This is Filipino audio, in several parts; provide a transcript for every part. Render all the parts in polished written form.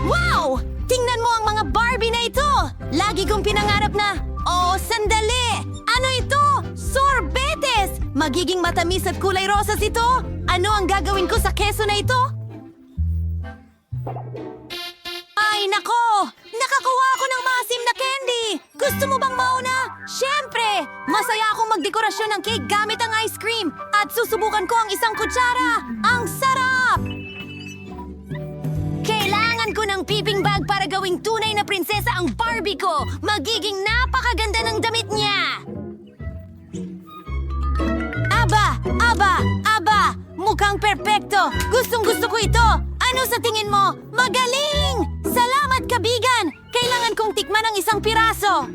Wow! Tingnan mo ang mga Barbie na ito! Lagi kong pinangarap na... Oh, sandali! Ano ito? Sorbetes! Magiging matamis at kulay rosas ito? Ano ang gagawin ko sa keso na ito? Ay, nako! Nakakuha ako ng maasim na candy! Gusto mo bang mauna? Siyempre! Masaya akong magdekorasyon ng cake gamit ang ice cream at susubukan ko ang isang kutsara! Ang sarap! Kailangan ko ng piping bag para gawing tunay na prinsesa ang Barbie ko! Magiging napakaganda ng damit niya! Aba! Aba! Aba! Mukhang perpekto! Gustong-gusto ko ito! Ano sa tingin mo? Magaling! Salamat, kabigan! Kailangan kong tikman ang isang piraso!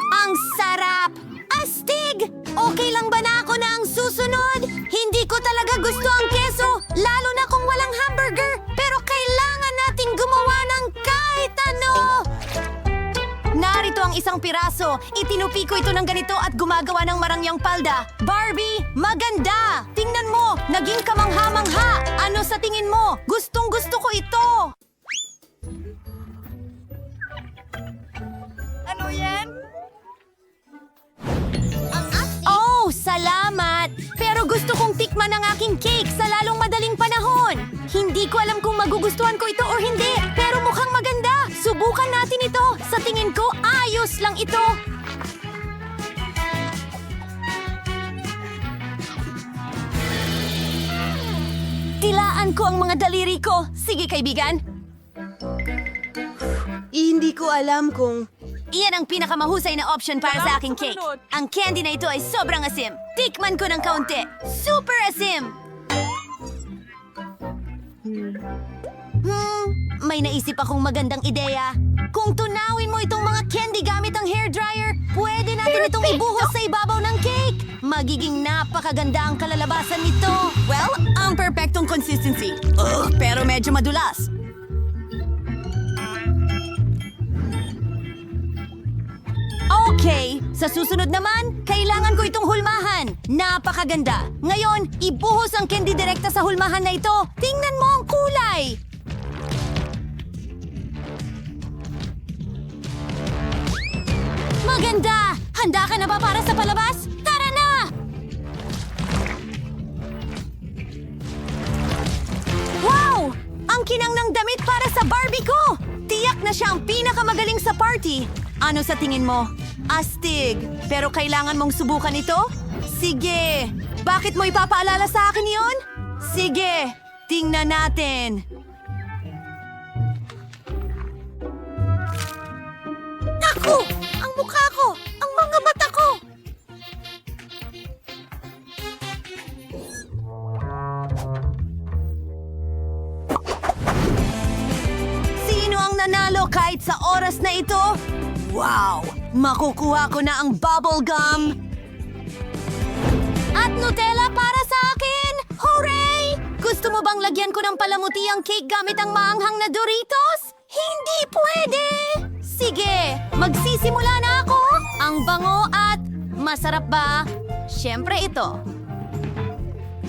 Ang sarap! Astig! Okay lang ba na ako na ang susunod? Hindi ko talaga gusto ang keso, lalo na kung walang hamburger. Pero kailangan nating gumawa ng kahit ano! Narito ang isang piraso. Itinupi ko ito ng ganito at gumagawa ng marangyang palda. Barbie, maganda! Tingnan mo, naging kamangha-mangha. Ano sa tingin mo? Gustong-gusto ko ito. Ano yan? Oh, salamat! Pero gusto kong tikman ang aking cake sa lalong madaling panahon. Hindi ko alam kung magugustuhan ko ito or hindi, pero mukhang maganda. Subukan natin ito. Sa tingin ko, ayos lang ito. Tilaan ko ang mga daliri ko. Sige, kaibigan. Hindi ko alam kung... Iyan ang pinakamahusay na option para sa aking cake. Ang candy na ito ay sobrang asim. Tikman ko ng kaunti. Super asim! May naisip akong magandang ideya. Kung tunawin mo itong mga candy gamit ang hairdryer, pwede natin itong ibuhos sa ibabaw ng cake. Magiging napakaganda ang kalalabasan nito. Well, ang perfectong consistency. Pero medyo madulas. Okay, sa susunod naman, kailangan ko itong hulmahan. Napakaganda. Ngayon, ibuhos ang candy direkta sa hulmahan na ito. Tingnan mo ang kulay. Maganda! Handa ka na ba para sa palabas? Tara na! Wow! Ang kinang ng damit para sa Barbie ko! Tiyak na siya ang pinakamagaling sa party. Ano sa tingin mo? Astig. Pero kailangan mong subukan ito? Sige. Bakit mo ipapaalala sa akin yon? Sige. Tingnan natin. Naku! Ang mukha ko! Ang mga mata ko! Sino ang nanalo kahit sa oras na ito? Wow! Makukuha ko na ang bubble gum! At Nutella para sa akin! Hooray! Gusto mo bang lagyan ko ng palamuti ang cake gamit ang maanghang na Doritos? Hindi pwede! Sige, magsisimula na ako! Ang bango at masarap ba? Siyempre ito.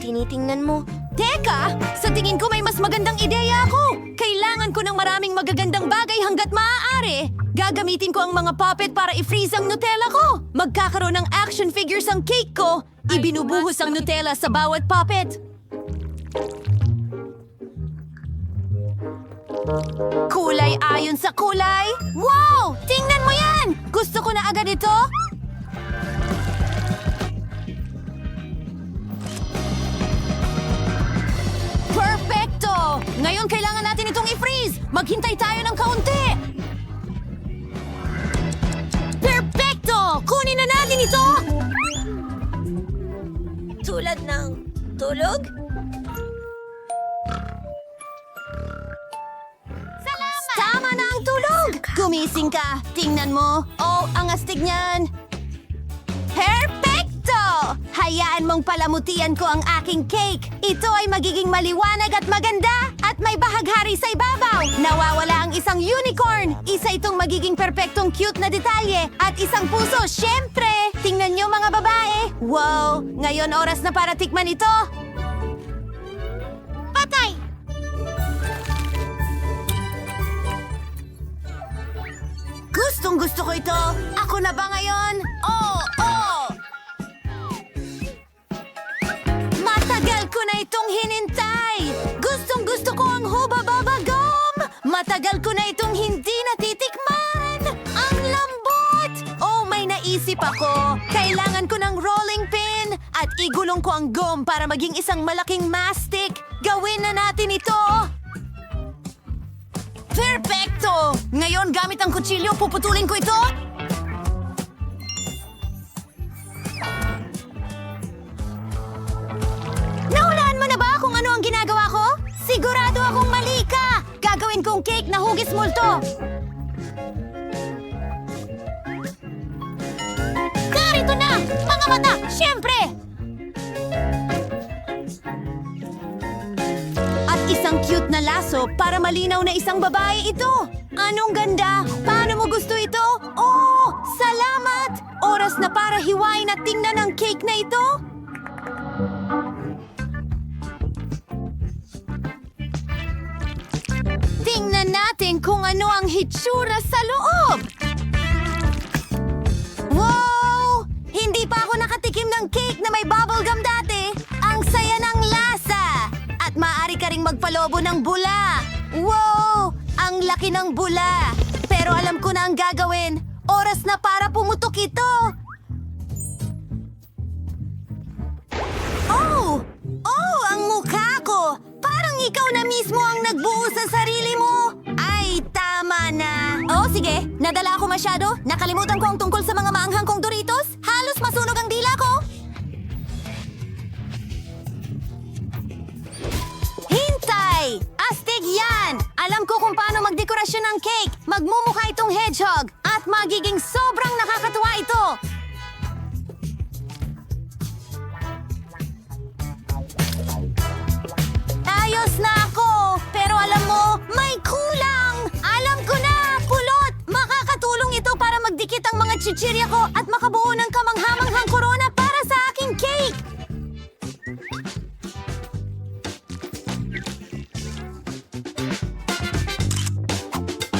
Tinitingnan mo. Teka! Sa tingin ko may mas magandang ideya ako! Kailangan ko ng maraming magagandang bagay hanggat maaari! Gagamitin ko ang mga puppet para i-freeze ang Nutella ko! Magkakaroon ng action figures ang cake ko! Ibinubuhos ang Nutella sa bawat puppet! Kulay ayon sa kulay? Wow! Tingnan mo yan! Gusto ko na agad ito! Perfecto! Ngayon kailangan natin itong i-freeze! Maghintay tayo ng kaunti! Perfecto! Kunin na natin ito! Tulad ng tulog? Salamat! Tama na ang tulog! Gumising ka! Tingnan mo! Oh, ang astig niyan! Perfecto! Hayaan mong palamutian ko ang aking cake. Ito ay magiging maliwanag at maganda at may bahaghari sa ibabaw. Nawawala ang isang unicorn. Isa itong magiging perpektong cute na detalye at isang puso, syempre. Tingnan niyo mga babae. Wow! Ngayon oras na para tikman ito. patay! Gustong gusto ko ito! Ako na ba ngayon? Oh! Matagal ko na itong hinintay! Gustong gusto ko ang Hubba Bubba Gum! Matagal ko na itong hindi natitikman! Ang lambot! Oh, may naisip ako! Kailangan ko ng rolling pin at igulong ko ang gum para maging isang malaking mastic! Gawin na natin ito! Perfecto! Ngayon, gamit ang kutsilyo, puputulin ko ito! Nahulaan mo na ba kung ano ang ginagawa ko? Sigurado akong mali ka! Gagawin kong cake na hugis multo! Narito na! Mga mata! Siyempre! At isang cute na laso para malinaw na isang babae ito! Anong ganda! Paano mo gusto ito? Oh! Salamat! Oras na para hiwain at tingnan ang cake na ito! Tingnan natin kung ano ang hitsura sa loob! Wow! Hindi pa ako nakatikim ng cake na may bubblegum dati! Ang saya ng lasa! At maaari ka ring magpalobo ng bula! Wow! Ang laki ng bula! Pero alam ko na ang gagawin! Oras na para pumutok ito! Oh! Oh, ang mukha ko! Parang ikaw na mismo ang nagbuo sa sarili mo! Ay, tama na! Oh, sige. Nadala ako masyado. Nakalimutan ko ang tungkol sa mga maanghang kong Doritos. Halos masunog ang dila ko. Hintay! Astig yan! Alam ko kung paano magdekorasyon ng cake. Magmumukha itong hedgehog. At magiging sobrang nakakatuwa ito. Ayos na ako! Pero alam mo, may kulang! Alam ko na! Pulot! Makakatulong ito para magdikit ang mga chichirya ko at makabuo ng kamanghamanghang korona para sa aking cake!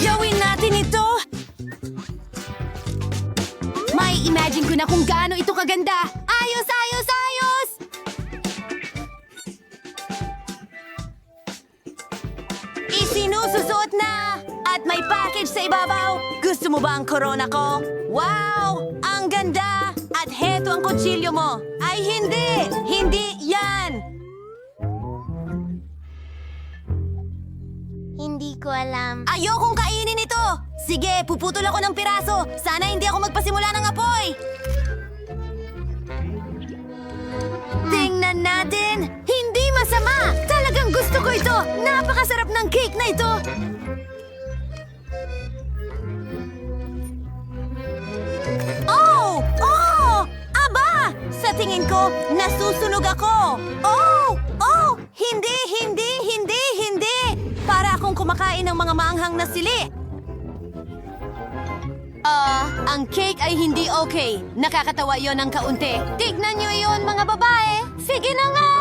Gawin natin ito! May imagine ko na kung gaano ito kaganda! Ayos! Ayos! Ayos! Isinususot na! At may package sa ibabaw! Gusto mo ba ang corona ko? Wow! Ang ganda! At heto ang kutsilyo mo! Ay hindi! Hindi yan! Hindi ko alam. Ayokong kainin ito! Sige, puputol ako ng piraso! Sana hindi ako magpasimula ng apoy! Tingnan natin! Hindi masama! Talagang gusto ko ito! Napakasarap ng cake na ito! Oh! Oh! Aba! Sa tingin ko, nasusunog ako! Oh! Oh! Hindi! Hindi! Hindi! Hindi! Para akong kumakain ng mga maanghang na sili! Ang cake ay hindi okay. Nakakatawa yon ng kaunti. Tignan niyo yon, mga babae. Sige na nga!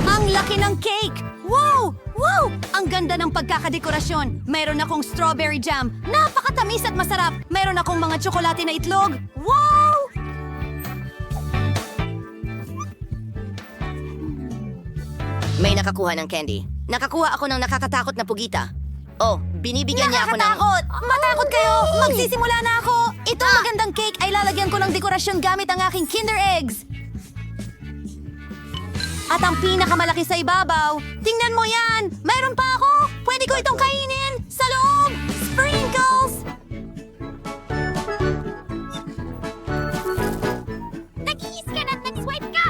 Ang laki ng cake! Wow! Wow! Ang ganda ng pagkakadekorasyon. Meron akong strawberry jam. Napakatamis at masarap. Meron akong mga tsokolate na itlog. Wow! May nakakuha ng candy. Nakakuha ako ng nakakatakot na pugita. Oh, binibigyan niya ako ng... Nakakatakot! Matakot kayo! Magsisimula na ako! Itong magandang cake ay lalagyan ko ng dekorasyon gamit ang aking Kinder Eggs. At ang pinakamalaki sa ibabaw, tingnan mo yan! Mayroon pa ako! Pwede ko itong kainin! Sa loob! Sprinkles! Nag-iis ka na at nag-swipe ka!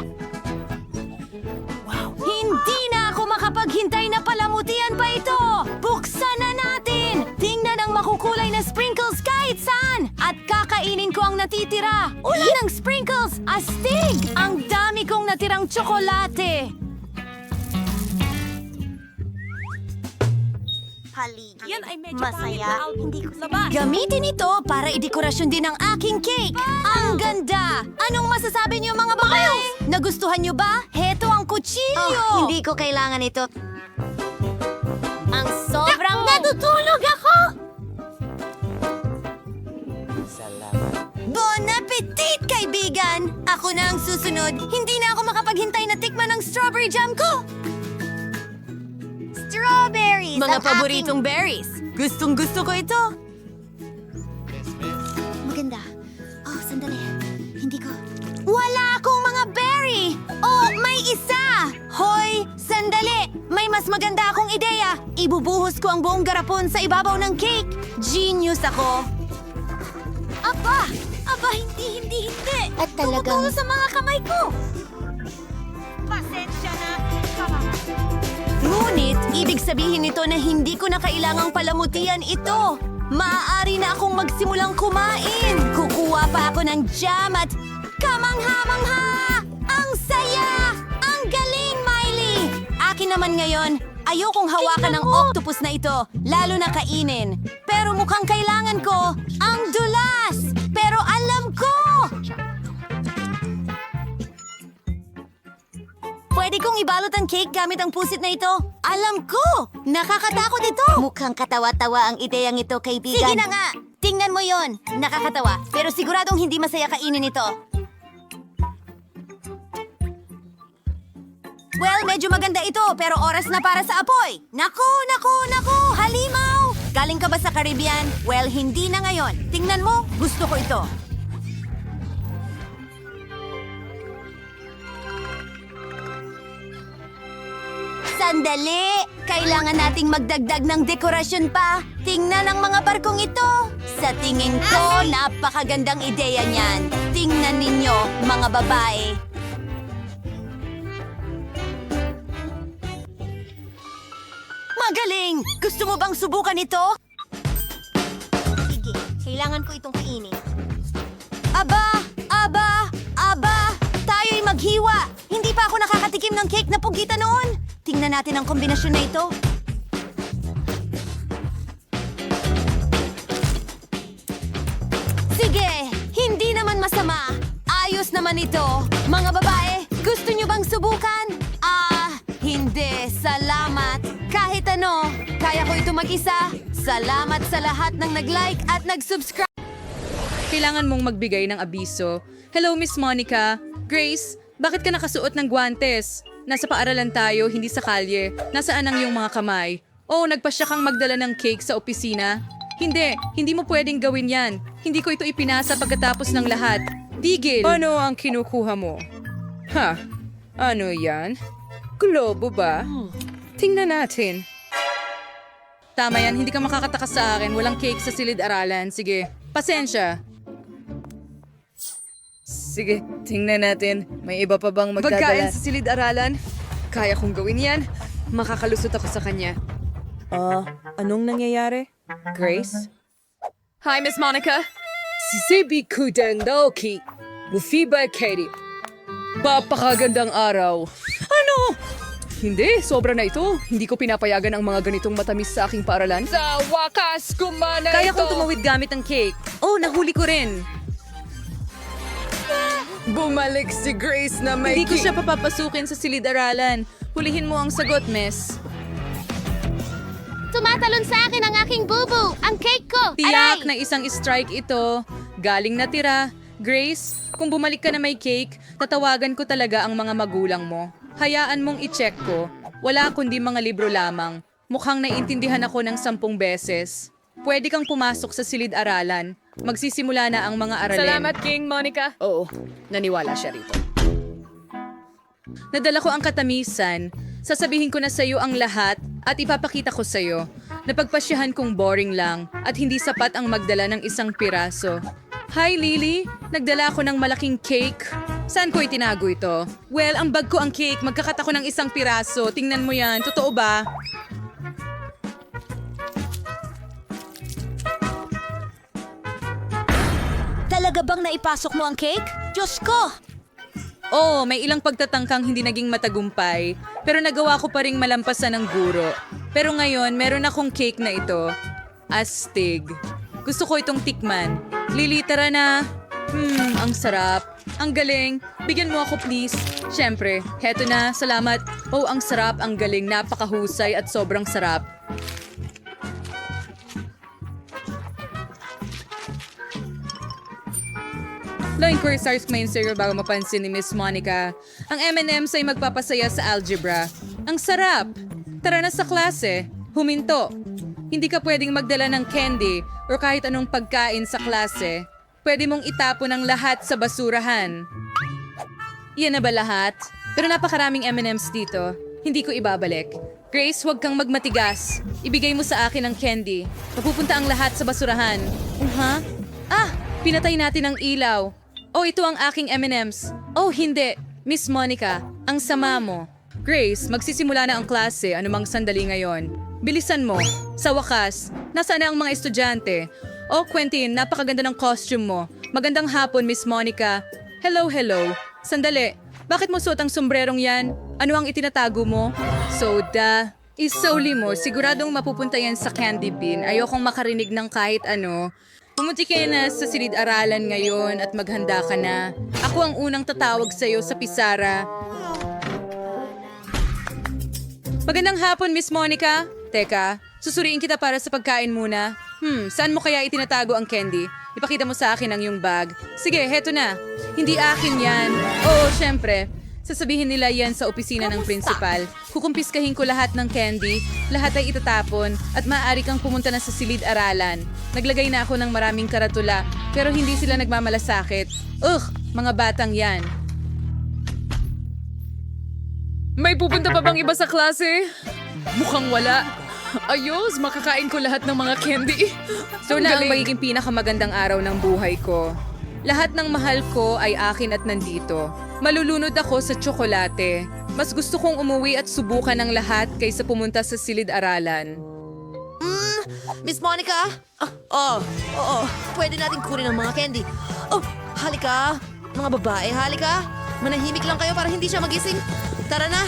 Hindi na ako makapaghintay na palamutian pa ito! Buksan na natin! Tingnan ang makukulay na sprinkles kahit saan! At kakainin ko ang natitira! Ulan ng sprinkles! Astig! Ang dami kong natirang tsokolate! paligid. Yan ay medyo Masaya. Hindi ko Gamitin ito para idekorasyon din ang aking cake. Ang ganda! Anong masasabi niyo mga babae? Nagustuhan niyo ba? Heto ang kutsilyo! Hindi ko kailangan ito. Ang sobrang natutulog ako! Bon appetit, kaibigan! Ako na ang susunod. Hindi na ako makapaghintay na tikman ang strawberry jam ko! Strawberries! Mga ang paboritong berries. Gustong gusto ko ito. Maganda. Oh, sandali. Hindi ko... Wala akong mga berry! Oh, may isa! Hoy, sandali! May mas maganda akong ideya. Ibubuhos ko ang buong garapon sa ibabaw ng cake. Genius ako. Aba! Aba, hindi! At talagang... Tumutulo sa mga kamay ko! Pasensya na. Ngunit, ibig sabihin nito na hindi ko na kailangang palamutian ito. Maaari na akong magsimulang kumain. Kukuha pa ako ng jam at kamangha-mangha! Ang saya! Ang galing, Miley! Akin naman ngayon, ayokong hawakan ng octopus na ito, lalo na kainin. Pero mukhang kailangan ko ang dulas! Pero alam ko! Pwede kong ibalot ang cake gamit ang pusit na ito. Alam ko! Nakakatakot ito! Mukhang katawa-tawa ang ideyang ito, kaibigan. Sige na nga! Tingnan mo yon. Nakakatawa, pero siguradong hindi masaya kainin ito. Well, medyo maganda ito, pero oras na para sa apoy. Naku! Halimaw! Galing ka ba sa Caribbean? Well, hindi na ngayon. Tingnan mo, gusto ko ito. Sandali! Kailangan nating magdagdag ng dekorasyon pa. Tingnan ang mga barkong ito. Sa tingin ko, napakagandang ideya niyan. Tingnan ninyo, mga babae. Magaling! Gusto mo bang subukan ito? Sige, kailangan ko itong kainin. Aba! Tayo'y maghiwa! Hindi pa ako nakakatikim ng cake na pugita noon. Tingnan natin ang kombinasyon na ito. Sige, hindi naman masama. Ayos naman ito. Mga babae, gusto nyo bang subukan? Hindi. Salamat. Kahit ano, kaya ko ito mag-isa. Salamat sa lahat ng nag-like at nag-subscribe. Kailangan mong magbigay ng abiso. Hello, Miss Monica. Grace, bakit ka nakasuot ng guwantes? Nasa paaralan tayo, hindi sa kalye. Nasaan ang iyong mga kamay? Oh, nagpasya kang magdala ng cake sa opisina? Hindi mo pwedeng gawin yan. Hindi ko ito ipinasa pagkatapos ng lahat. Digil! Ano ang kinukuha mo? Ha? Ano yan? Globo ba? Tingnan natin. Tama yan, hindi ka makakatakas sa akin. Walang cake sa silid-aralan. Sige, pasensya. Sige, tingnan natin. May iba pa bang magdadala? Magkain sa silid-aralan? Kaya kong gawin yan. Makakalusot ako sa kanya. Anong nangyayari? Grace? Hi, Miss Monica. Sisebi Kudandoki. Mufiba Katie. Papakagandang araw. Ano? Hindi, sobra na ito. Hindi ko pinapayagan ang mga ganitong matamis sa aking paaralan. Sa wakas, kumana Kaya kong tumawid gamit ang cake. Oh, nahuli ko rin. Bumalik si Grace na may Hindi ko siya papapasukin sa silid-aralan. Hulihin mo ang sagot, miss. Tumatalon sa akin ang aking bubu! Ang cake ko! Tiyak Aray! na isang strike ito. Galing na tira. Grace, kung bumalik ka na may cake, tatawagan ko talaga ang mga magulang mo. Hayaan mong i-check ko. Wala kundi mga libro lamang. Mukhang naiintindihan ako ng 10 beses. Pwede kang pumasok sa silid-aralan. Magsisimula na ang mga aralin. Salamat, King Monica. Oo, naniwala siya rito. Nadala ko ang katamisan. Sasabihin ko na sa'yo ang lahat at ipapakita ko sa'yo. Napagpasyahan kong boring lang at hindi sapat ang magdala ng isang piraso. Hi, Lily! Nagdala ako ng malaking cake. Saan ko itinago ito? Well, ang bag ko ang cake. Magkakat ako ng isang piraso. Tingnan mo yan. Totoo ba? Talaga bang naipasok mo ang cake? Diyos ko! Oo, may ilang pagtatangkang hindi naging matagumpay, pero nagawa ko pa ring malampasan ng guro. Pero ngayon, meron akong cake na ito. Astig. Gusto ko itong tikman. Lili, tara na. Ang sarap. Ang galing. Bigyan mo ako please. Siyempre, heto na. Salamat. Oh, ang sarap, ang galing. Napakahusay at sobrang sarap. Line ko stars main cereal bago mapansin ni Miss Monica. Ang M&M's ay magpapasaya sa algebra. Ang sarap! Tara na sa klase. Huminto. Hindi ka pwedeng magdala ng candy o kahit anong pagkain sa klase. Pwede mong itapon ang lahat sa basurahan. Yan na ba lahat? Pero napakaraming M&M's dito. Hindi ko ibabalik. Grace, huwag kang magmatigas. Ibigay mo sa akin ang candy. Mapupunta ang lahat sa basurahan. Pinatay natin ang ilaw. Oh, ito ang aking M&M's. Oh, hindi. Miss Monica, ang sama mo. Grace, magsisimula na ang klase anumang sandali ngayon. Bilisan mo. Sa wakas, nasaan na ang mga estudyante? Oh, Quentin, napakaganda ng costume mo. Magandang hapon, Miss Monica. Hello. Sandali, bakit mo suot ang sombrerong yan? Ano ang itinatago mo? Soda. Isauli mo, siguradong mapupunta yan sa candy bin. Ayokong makarinig ng kahit ano. Pumunti ka na sa silid-aralan ngayon at maghanda ka na. Ako ang unang tatawag sa'yo sa pisara. Magandang hapon, Miss Monica. Teka, susuriin kita para sa pagkain muna. Saan mo kaya itinatago ang candy? Ipakita mo sa akin ang iyong bag. Sige, heto na. Hindi akin yan. Oo, syempre. Sasabihin nila yan sa opisina ng principal. Kukumpiskahin ko lahat ng candy, lahat ay itatapon, at maaari kang pumunta na sa silid-aralan. Naglagay na ako ng maraming karatula, pero hindi sila nagmamalasakit. Mga batang yan. May pupunta pa bang iba sa klase? Mukhang wala. Ayos, makakain ko lahat ng mga candy. So na ang magiging pinakamagandang araw ng buhay ko. Lahat ng mahal ko ay akin at nandito. Malulunod ako sa tsokolate. Mas gusto kong umuwi at subukan ng lahat kaysa pumunta sa silid-aralan. Miss Monica? Oo. Pwede natin kunin ang mga candy. Oh, halika. Mga babae, halika. Manahimik lang kayo para hindi siya magising. Tara na.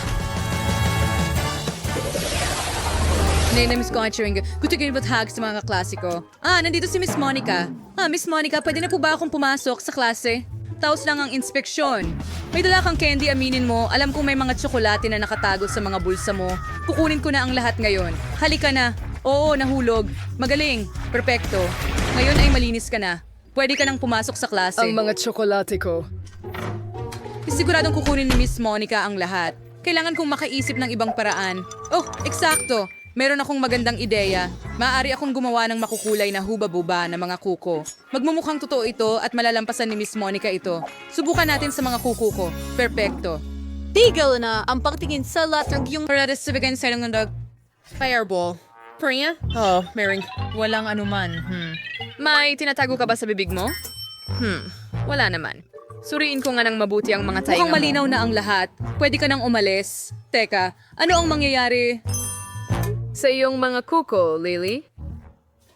Name ko ang chewing gum. Gusto ko hag sa mga klasiko. Nandito si Miss Monica. Miss Monica, pwede na po ba akong pumasok sa klase? Taos lang ang inspeksyon. May dala kang candy, aminin mo. Alam kong may mga tsokolate na nakatago sa mga bulsa mo. Kukunin ko na ang lahat ngayon. Halika na. Oo, nahulog. Magaling. Perpekto. Ngayon ay malinis ka na. Pwede ka nang pumasok sa klase. Ang mga tsokolate ko. Siguradong kukunin ni Miss Monica ang lahat. Kailangan kong makaisip ng ibang paraan. Oh, eksakto. Meron akong magandang ideya. Maaari akong gumawa ng makukulay na huba-buba na mga kuko. Magmumukhang totoo ito at malalampasan ni Miss Monica ito. Subukan natin sa mga kuko ko. Perpekto. Tigil na ang pagtingin sa latag yung... Para sa bigyan sa ng Fireball. Priya? Oh, Mering. Walang anuman. May tinatago ka ba sa bibig mo? Wala naman. Suriin ko nga ng mabuti ang mga tainga mo. Mukhang malinaw na ang lahat. Pwede ka nang umalis. Teka, ano ang mangyayari? Sa iyong mga kuko, Lily?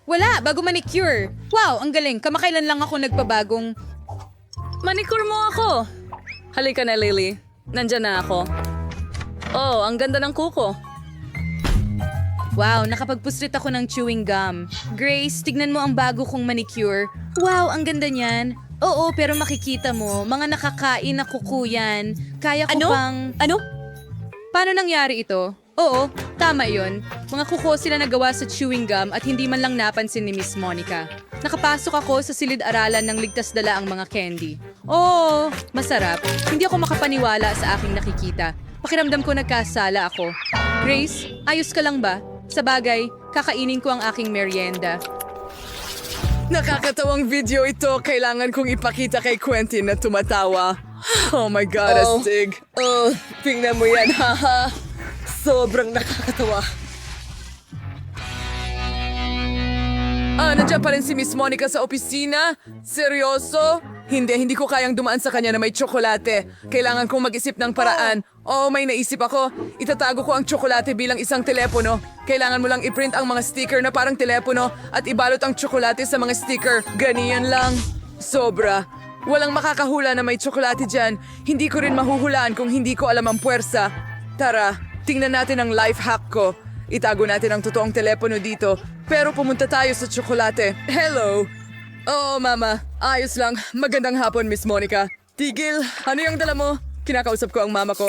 Wala, bago manicure. Wow, ang galing. Kamakailan lang ako nagpabagong... Manicure mo ako. Halika na, Lily. Nandyan na ako. Oh, ang ganda ng kuko. Wow, nakapagpuslit ako ng chewing gum. Grace, tignan mo ang bago kong manicure. Wow, ang ganda niyan. Oo, pero makikita mo, mga nakakain na kuko yan. Kaya ko pang... Ano? Paano nangyari ito? Oo, tama yun. Mga kuko sila nagawa sa chewing gum at hindi man lang napansin ni Miss Monica. Nakapasok ako sa silid-aralan ng ligtas dala ang mga candy. Oo, masarap. Hindi ako makapaniwala sa aking nakikita. Pakiramdam ko nagkasala ako. Grace, ayos ka lang ba? Sa bagay, kakainin ko ang aking merienda. Nakakatawang video ito. Kailangan kong ipakita kay Quentin na tumatawa. Oh my God, astig. Oh, tingnan mo yan, haha. Sobrang nakakatawa. Nandiyan pa rin si Miss Monica sa opisina? Seryoso? Hindi ko kayang dumaan sa kanya na may tsokolate. Kailangan kong mag-isip ng paraan. Oh, may naisip ako. Itatago ko ang tsokolate bilang isang telepono. Kailangan mo lang i-print ang mga sticker na parang telepono at ibalot ang tsokolate sa mga sticker. Ganiyan lang. Sobra. Walang makakahula na may tsokolate dyan. Hindi ko rin mahuhulaan kung hindi ko alam ang puwersa. Tara, tingnan natin ang life hack ko. Itago natin ang totoong telepono dito. Pero pumunta tayo sa tsokolate. Hello! Oo, mama. Ayos lang. Magandang hapon, Miss Monica. Tigil, ano yung dala mo? Kinakausap ko ang mama ko.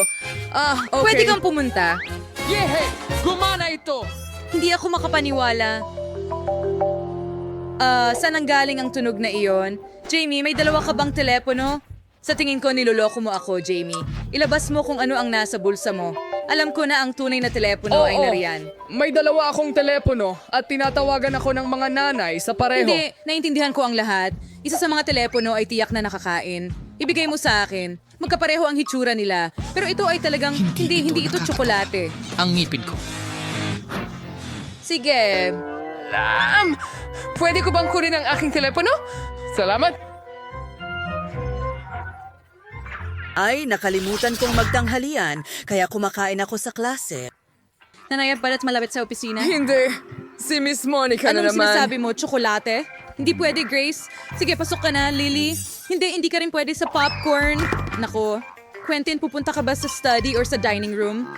Ah, okay. Pwede kang pumunta. Yehe! Gumana ito! Hindi ako makapaniwala. Saan ang galing ang tunog na iyon? Jamie, may dalawa ka bang telepono? Sa tingin ko, niloloko mo ako, Jamie. Ilabas mo kung ano ang nasa bulsa mo. Alam ko na ang tunay na telepono ay nariyan. May dalawa akong telepono at tinatawagan ako ng mga nanay sa pareho. Hindi, naintindihan ko ang lahat. Isa sa mga telepono ay tiyak na nakakain. Ibigay mo sa akin. Magkapareho ang hitsura nila. Pero ito ay talagang hindi ito tsokolate. Ang ngipin ko. Sige. Pwede ko bang kunin ang aking telepono? Salamat. Ay, nakalimutan kong magtanghalian, kaya kumakain ako sa klase. Nanayab pala't malapit sa opisina. Hindi. Si Miss Monica na Anong naman. sinasabi mo? Tsokolate? Hindi pwede, Grace. Sige, pasok ka na, Lily. Hindi ka rin pwede sa popcorn. Nako, Quentin, pupunta ka ba sa study or sa dining room?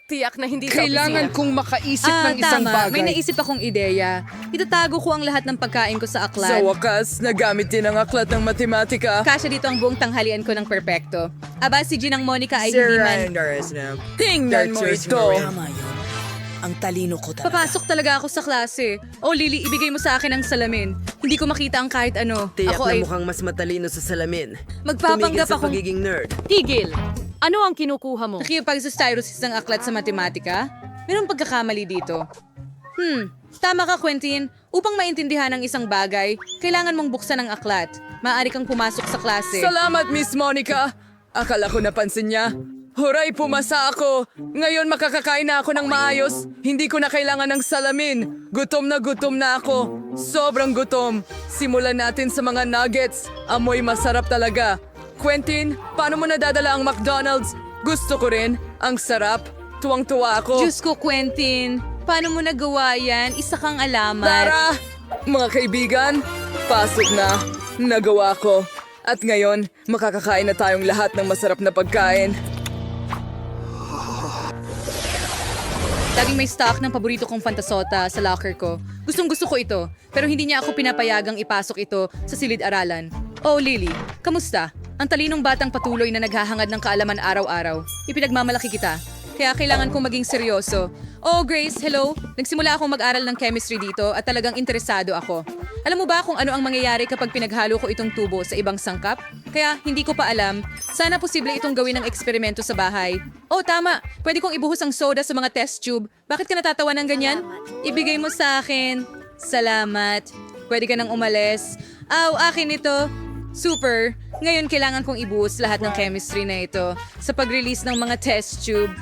Tiyak na hindi kailangan kong makaisip ng isang tama. bagay. May naisip akong ideya. Itatago ko ang lahat ng pagkain ko sa Sa aklat. wakas, nagamit din ang aklat ng matematika. Kasya dito ang buong tanghalian ko ng perpekto. Aba, si Ginang Monica ay hindi man... Tingnan mo ito. Tama yun. Ang talino ko talaga. Papasok talaga ako sa klase. Oh, Lily, ibigay mo sa akin ang salamin. Hindi ko makita ang kahit ano. Tiyak Ako na ay... mukhang mas matalino sa salamin. Magpapanggap Tumigil sa akong... pagiging nerd. Tigil! Ano ang kinukuha mo? Nakipagsustyrosis ng aklat sa matematika? Mayroong pagkakamali dito. Tama ka, Quentin. Upang maintindihan ang isang bagay, kailangan mong buksan ang aklat. Maaari kang pumasok sa klase. Salamat, Miss Monica. Akala ko napansin niya. Huray, pumasa ako. Ngayon makakakain na ako ng maayos. Hindi ko na kailangan ng salamin. Gutom na ako. Sobrang gutom. Simulan natin sa mga nuggets. Amoy masarap talaga. Quentin, paano mo nadadala ang McDonald's? Gusto ko rin. Ang sarap. Tuwang-tuwa ako. Diyos ko, Quentin. Paano mo nagawa yan? Isa kang alamat. Tara! Mga kaibigan, pasok na. Nagawa ko. At ngayon, makakakain na tayong lahat ng masarap na pagkain. Laging may stock ng paborito kong fantasota sa locker ko. Gustong-gusto ko ito, pero hindi niya ako pinapayagang ipasok ito sa silid-aralan. Oh, Lily, kamusta? Ang talinong batang patuloy na naghahangad ng kaalaman araw-araw. Ipinagmamalaki kita. Kaya kailangan kong maging seryoso. Oh, Grace, hello. Nagsimula akong mag-aral ng chemistry dito at talagang interesado ako. Alam mo ba kung ano ang mangyayari kapag pinaghalo ko itong tubo sa ibang sangkap? Kaya hindi ko pa alam. Sana posible itong gawin ng eksperimento sa bahay. Oh, tama. Pwede kong ibuhos ang soda sa mga test tube. Bakit ka natatawa ng ganyan? Ibigay mo sa akin. Salamat. Pwede ka nang umalis. Akin ito. Super. Ngayon kailangan kong ibuhos lahat ng chemistry na ito sa pag-release ng mga test tube.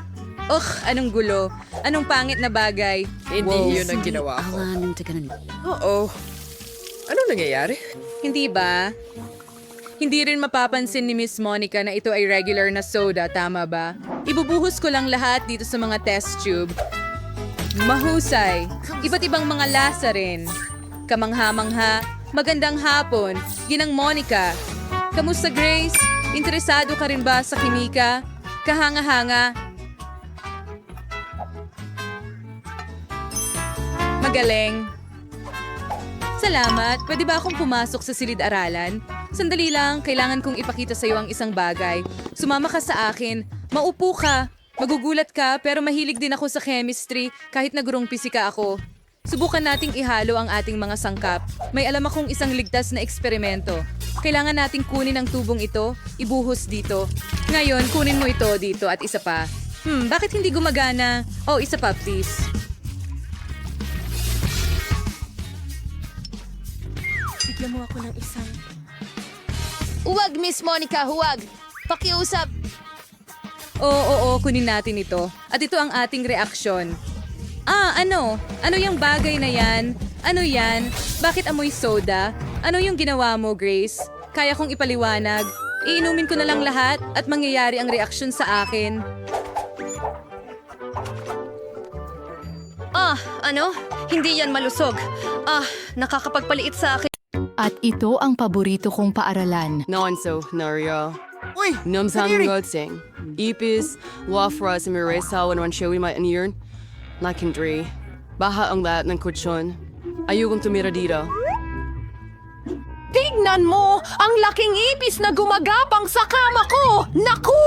Anong gulo. Anong pangit na bagay. Hindi yun ang ginawa ko. Oo. Anong nangyayari? Hindi ba? Hindi rin mapapansin ni Miss Monica na ito ay regular na soda, tama ba? Ibubuhos ko lang lahat dito sa mga test tube. Mahusay. Iba't ibang mga lasa rin. Kamangha-mangha. Magandang hapon. Ginang Monica. Kamusta, Grace? Interesado ka rin ba sa kimika? Kahanga-hanga. Magaling. Salamat. Pwede ba akong pumasok sa silid-aralan? Sandali lang, kailangan kong ipakita sa iyo ang isang bagay. Sumama ka sa akin. Maupo ka. Magugulat ka, pero mahilig din ako sa chemistry kahit na gurong pisika ako. Subukan nating ihalo ang ating mga sangkap. May alam akong isang ligtas na eksperimento. Kailangan nating kunin ang tubong ito, ibuhos dito. Ngayon, kunin mo ito dito at isa pa. Bakit hindi gumagana? Oh, isa pa, please. Bigyan mo ako ng isang... Huwag, Miss Monica, huwag! Pakiusap! Oo, kunin natin ito. At ito ang ating reaksyon. Ano? Ano yung bagay na yan? Ano yan? Bakit amoy soda? Ano yung ginawa mo, Grace? Kaya kong ipaliwanag. Iinumin ko na lang lahat at mangyayari ang reaksyon sa akin. Ano? Hindi yan malusog. Nakakapagpaliit sa akin. At ito ang paborito kong paaralan. Nonso, Nario. Namsang Gotsing. Ipis, Wafras, and Miresa, when showy my anir. Nakindri. Baha ang lahat ng kutsyon. Ayokong tumira dito. Tignan mo! Ang laking ipis na gumagapang sa kama ko! Naku!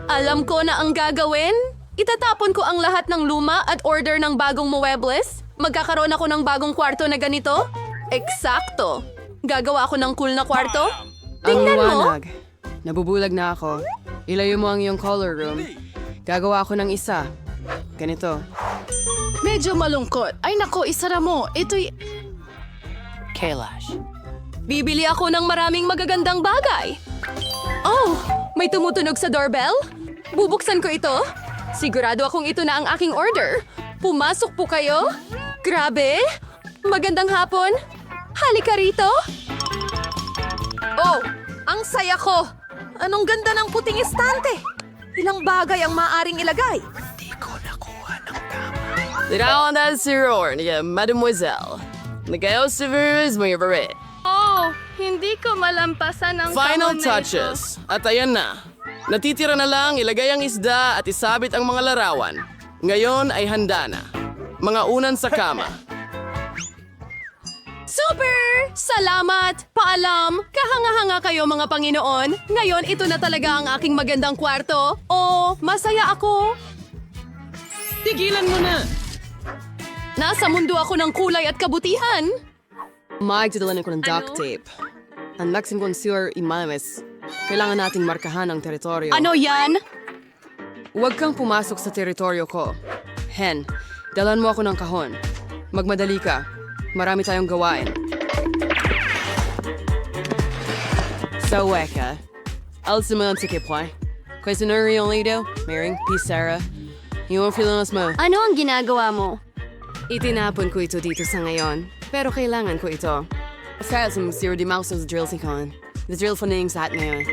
Alam ko na ang gagawin. Itatapon ko ang lahat ng luma at order ng bagong muebles. Magkakaroon ako ng bagong kwarto na ganito. Eksakto. Gagawa ako ng cool na kwarto. Tingnan Ang mo. liwanag. Nabubulag na ako. Ilayo mo ang iyong color room. Gagawa ako ng isa. Ganito. Medyo malungkot. Ay nako, isara mo. Ito'y... Kailash. Bibili ako ng maraming magagandang bagay. Oh, may tumutunog sa doorbell? Bubuksan ko ito. Sigurado akong ito na ang aking order. Pumasok po kayo? Grabe! Magandang hapon. Halika rito. Oh, ang saya ko. Anong ganda ng puting estante. Ilang bagay ang maaring ilagay. Tirawan na si Roar niya, Mademoiselle. Nagayaw si Virus mo yung Oh, hindi ko malampasan ang Final touches. At ayan na. Natitira na lang ilagay ang isda at isabit ang mga larawan. Ngayon ay handa na. Mga unan sa kama. Super! Salamat! Paalam! Kahanga-hanga kayo mga Panginoon. Ngayon, ito na talaga ang aking magandang kwarto. Oh, masaya ako. Tigilan mo na! Nasa mundo ako ng kulay at kabutihan. Magdadalan ko ng duct tape. Ang Mexican Consular Imames. Kailangan nating markahan ang teritoryo. Ano yan? Huwag kang pumasok sa teritoryo ko. Hen, dalan mo ako ng kahon. Magmadali ka. Marami tayong gawain. Sa weka, alsiman sa kipway. Questionary only daw, Maring P. Sarah. Yung freelance mo. Ano ang ginagawa mo? Itinapon ko ito dito sa ngayon, pero kailangan ko ito. Kaya sa Zero di Mouse sa drill si Con. The drill for name sa at ngayon.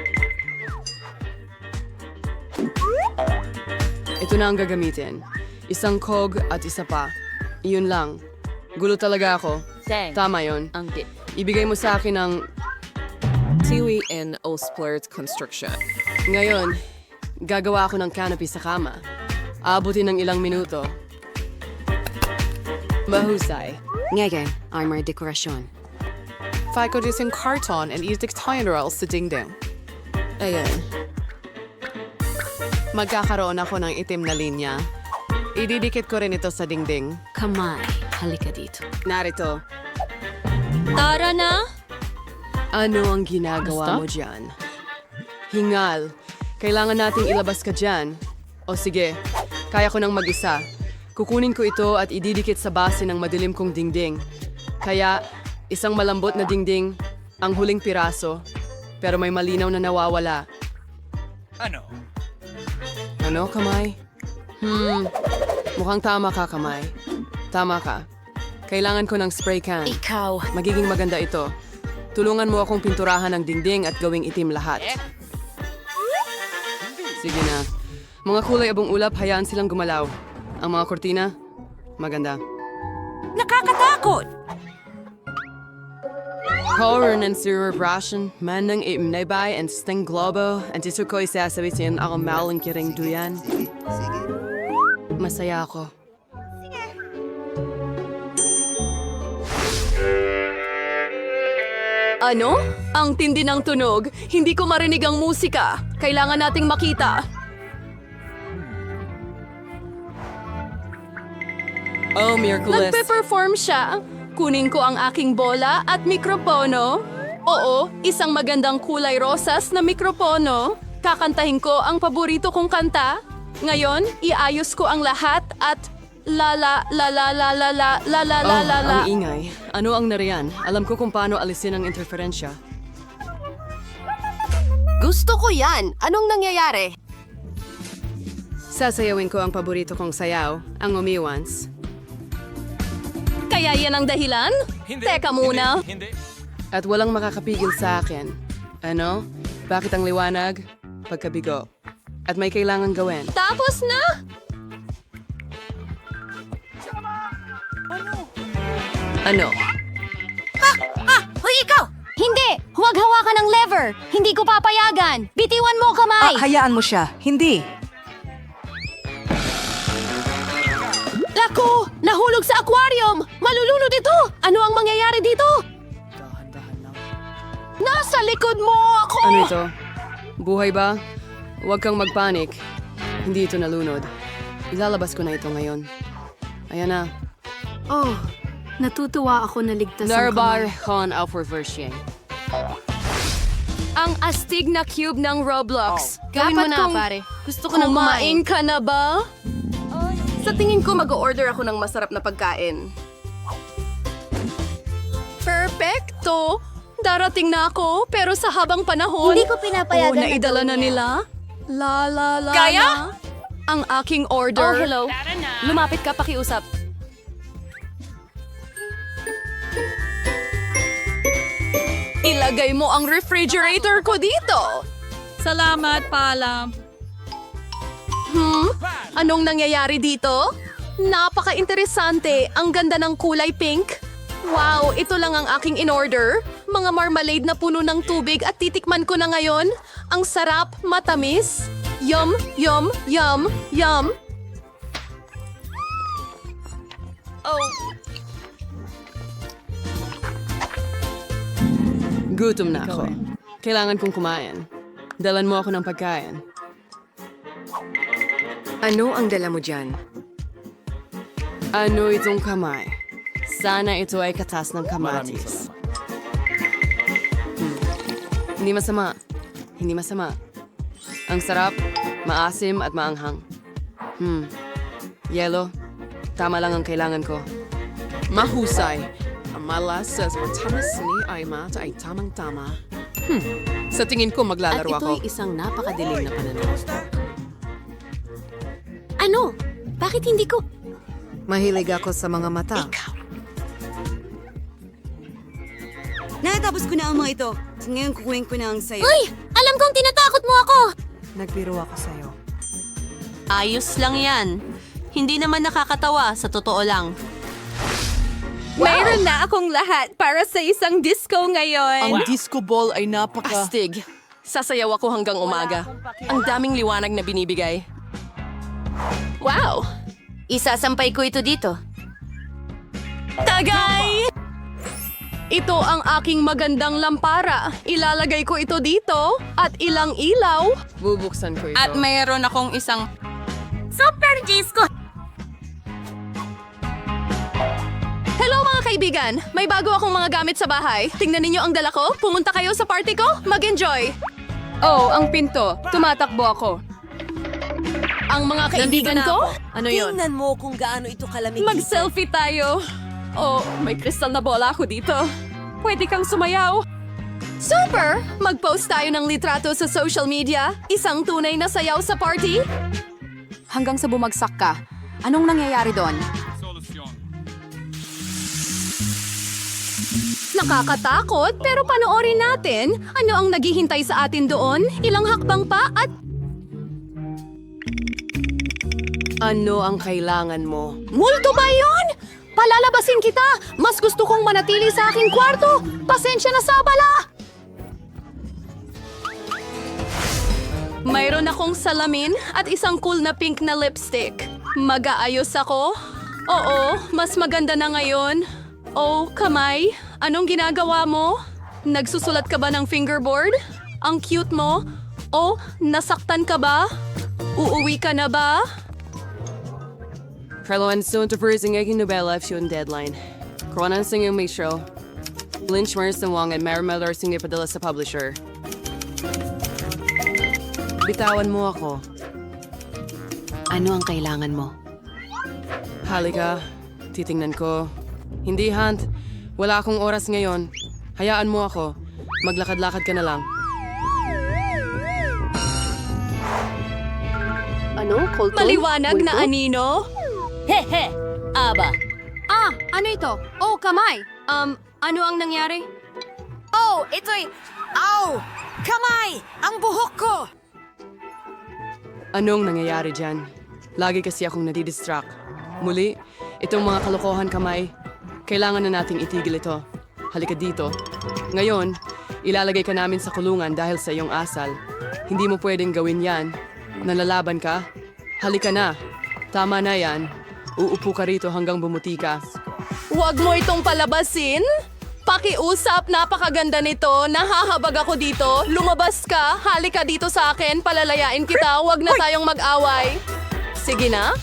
Ito na ang gagamitin. Isang kog at isa pa. Iyon lang. Gulo talaga ako. Tama yon. Ibigay mo sa akin ang Tiwi and Osplurt Construction. Ngayon, gagawa ako ng canopy sa kama. Aabutin ng ilang minuto. Mahusay. Ngayon, armor dekorasyon. Fico using carton and used tiles sa dingding. Ayan. Magkakaroon ako ng itim na linya. Ididikit ko rin ito sa dingding. Kamay, halika dito. Narito. Tara na. Ano ang ginagawa mo dyan? Hingal. Kailangan nating ilabas ka dyan. O sige, kaya ko nang mag-isa. Kukunin ko ito at ididikit sa base ng madilim kong dingding. Kaya, isang malambot na dingding, ang huling piraso, pero may malinaw na nawawala. Ano, kamay? Mukhang tama ka, kamay. Tama ka. Kailangan ko ng spray can. Ikaw. Magiging maganda ito. Tulungan mo akong pinturahan ng dingding at gawing itim lahat. Sige na. Mga kulay abong ulap, hayaan silang gumalaw. Ang mga kortina, maganda. Nakakatakot! Kauran and cerebrasyon, manang imnaybay and sting globo, and iso ko isasabitin ako maling kiring duyan. Masaya ako. Ano? Ang tindi ng tunog. Hindi ko marinig ang musika. Kailangan nating makita. Oh, Miraculous. Nagpe-perform siya. Kunin ko ang aking bola at mikropono. Oo, isang magandang kulay rosas na mikropono. Kakantahin ko ang paborito kong kanta. Ngayon, iayos ko ang lahat at la la la la la la la la la la la la. Ang ingay. Ano ang nariyan? Alam ko kung paano alisin ang interferensya. Gusto ko yan! Anong nangyayari? Sasayawin ko ang paborito kong sayaw, ang umiwans. Kaya yan ang dahilan? Teka muna. At walang makakapigil sa akin. Ano? Bakit ang liwanag? Pagkabigo. At may kailangan gawin. Tapos na! Ano? Hoy, ikaw! Hindi! Huwag hawakan ng lever! Hindi ko papayagan! Bitiwan mo, kamay! Hayaan mo siya. Hindi. Naku! Nahulog sa aquarium! Malulunod ito! Ano ang mangyayari dito? Nasa likod mo ako! Ano ito? Buhay ba? Huwag kang magpanik. Hindi ito nalunod. Ilalabas ko na ito ngayon. Ayan na. Oh, natutuwa ako na ligtas ang Narbar kamay. Khan Alforversieng. Ang astig na cube ng Roblox. Gawin Dapat mo na, kong- pare. Gusto ko nang kumain ka na ba? Sa tingin ko, mag-order ako ng masarap na pagkain. Perfecto! Darating na ako, pero sa habang panahon... Hindi ko pinapayagan na naidala gawin na yan. nila. La. Kaya? Ang aking order. Oh, hello. Lumapit ka, pakiusap. Ilagay mo ang refrigerator ko dito. Salamat, paalam. Anong nangyayari dito? Napaka-interesante. Ang ganda ng kulay pink. Wow, ito lang ang aking in-order. Mga marmalade na puno ng tubig at titikman ko na ngayon. Ang sarap, matamis. Yum, yum, yum, yum. Oh, Gutom na ako. Kailangan kong kumain. Dalan mo ako ng pagkain. Ano ang dala mo dyan? Ano itong kamay? Sana ito ay katas ng kamatis. Hindi masama. Hindi masama. Ang sarap, maasim at maanghang. Yelo, tama lang ang kailangan ko. Mahusay. Ang malas sa tamas ni Aimat ay tamang-tama. Sa tingin ko maglalaro ako. isang napakadilim na pananaw. Ano? Bakit hindi ko... Mahilig ako sa mga mata. Natapos ko na ang mga ito. Ngayon kukuhin ko na ang sayo. Uy! Alam kong tinatakot mo ako! Nagbiro ako sa'yo. Ayos lang yan. Hindi naman nakakatawa, sa totoo lang. mayroon na akong lahat para sa isang disco ngayon. Ang disco ball ay napaka... Astig. Sasayaw ako hanggang umaga. Ang daming liwanag na binibigay. Wow! Isasampay ko ito dito. Tagay! Ito ang aking magandang lampara. Ilalagay ko ito dito at ilang ilaw. Bubuksan ko ito. At mayroon akong isang... Super disco! Hello mga kaibigan! May bago akong mga gamit sa bahay. Tingnan ninyo ang dala ko. Pumunta kayo sa party ko. Mag-enjoy! Oh, ang pinto. Tumatakbo ako. Ang mga kaibigan ko? Ano yun? Tingnan mo kung gaano ito kalamig. Mag-selfie tayo. Oh, may kristal na bola ako dito. Pwede kang sumayaw. Super! Mag-post tayo ng litrato sa social media. Isang tunay na sayaw sa party. Hanggang sa bumagsak ka. Anong nangyayari doon? Nakakatakot, pero panoorin natin. Ano ang naghihintay sa atin doon? Ilang hakbang pa at... Ano ang kailangan mo? Multo ba yun? Palalabasin kita! Mas gusto kong manatili sa aking kwarto! Pasensya na sa abala! Mayroon akong salamin at isang cool na pink na lipstick. Mag-aayos ako? Oo, mas maganda na ngayon. Oh, kamay, anong ginagawa mo? Nagsusulat ka ba ng fingerboard? Ang cute mo. Oh, nasaktan ka ba? Uuwi ka na ba? Carloan soon to ang aking nobela if yung deadline. Kronan sa iyong may show. Lynch Mars ng Wong at Marimeller sing ipadala sa publisher. Bitawan mo ako. Ano ang kailangan mo? Halika, titingnan ko. Hindi, Hunt. Wala akong oras ngayon. Hayaan mo ako. Maglakad-lakad ka na lang. Ano? Colton? Maliwanag na Multo? anino? Hehe! Aba! Ah, ano ito? Oh, kamay. Ano ang nangyari? Oh, ito'y... Ow! Kamay! Ang buhok ko! Anong nangyayari dyan? Lagi kasi akong nadidistract. Muli, itong mga kalokohan kamay. Kailangan na nating itigil ito. Halika dito. Ngayon, ilalagay ka namin sa kulungan dahil sa iyong asal. Hindi mo pwedeng gawin yan. Nalalaban ka? Halika na. Tama na yan. Uupo ka rito hanggang bumuti ka. Huwag mo itong palabasin. Pakiusap, napakaganda nito. Nahahabag ako dito. Lumabas ka. Halika dito sa akin. Palalayain kita. Huwag na tayong mag-away. Sige na.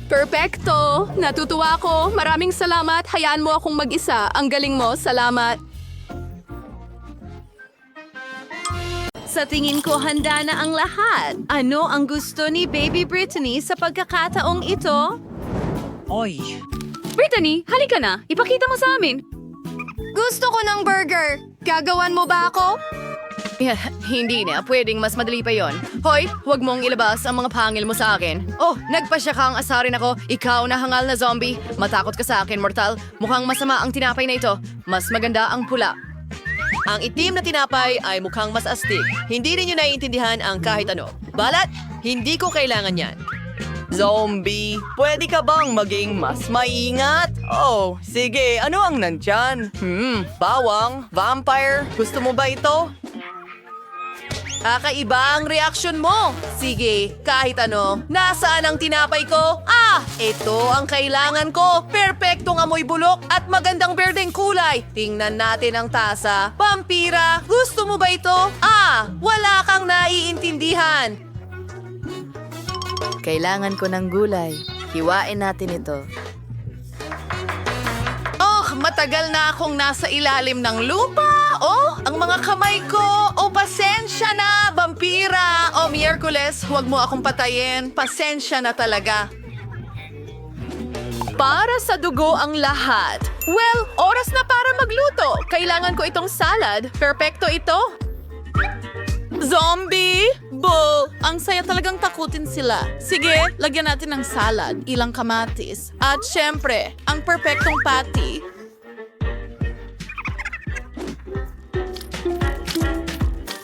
Perfecto! Natutuwa ako. Maraming salamat. Hayaan mo akong mag-isa. Ang galing mo. Salamat. Sa tingin ko, handa na ang lahat. Ano ang gusto ni Baby Brittany sa pagkakataong ito? Brittany, halika na. Ipakita mo sa amin. Gusto ko ng burger. Gagawan mo ba ako? Hindi na. Pwedeng mas madali pa yon. Hoy, huwag mong ilabas ang mga pangil mo sa akin. Oh, nagpasya kang asarin ako. Ikaw na hangal na zombie. Matakot ka sa akin, mortal. Mukhang masama ang tinapay na ito. Mas maganda ang pula. Ang itim na tinapay ay mukhang mas astig. Hindi ninyo naiintindihan ang kahit ano. Balat, hindi ko kailangan yan. Zombie, pwede ka bang maging mas maingat? Oh, sige, ano ang nandyan? Bawang? Vampire? Gusto mo ba ito? Kakaiba ang reaksyon mo. Sige, kahit ano. Nasaan ang tinapay ko? Ah, ito ang kailangan ko. Perpektong amoy bulok at magandang berdeng kulay. Tingnan natin ang tasa. Vampira, gusto mo ba ito? Ah, wala kang naiintindihan. Kailangan ko ng gulay. Hiwain natin ito. Oh, matagal na akong nasa ilalim ng lupa. Oh, ang mga kamay ko. Oh, pasensya na, vampira. Oh, Miyerkules, huwag mo akong patayin. Pasensya na talaga. Para sa dugo ang lahat. Well, oras na para magluto. Kailangan ko itong salad. Perpekto ito. Zombie! Bull! Ang saya talagang takutin sila. Sige, lagyan natin ng salad, ilang kamatis, at syempre, ang perpektong patty.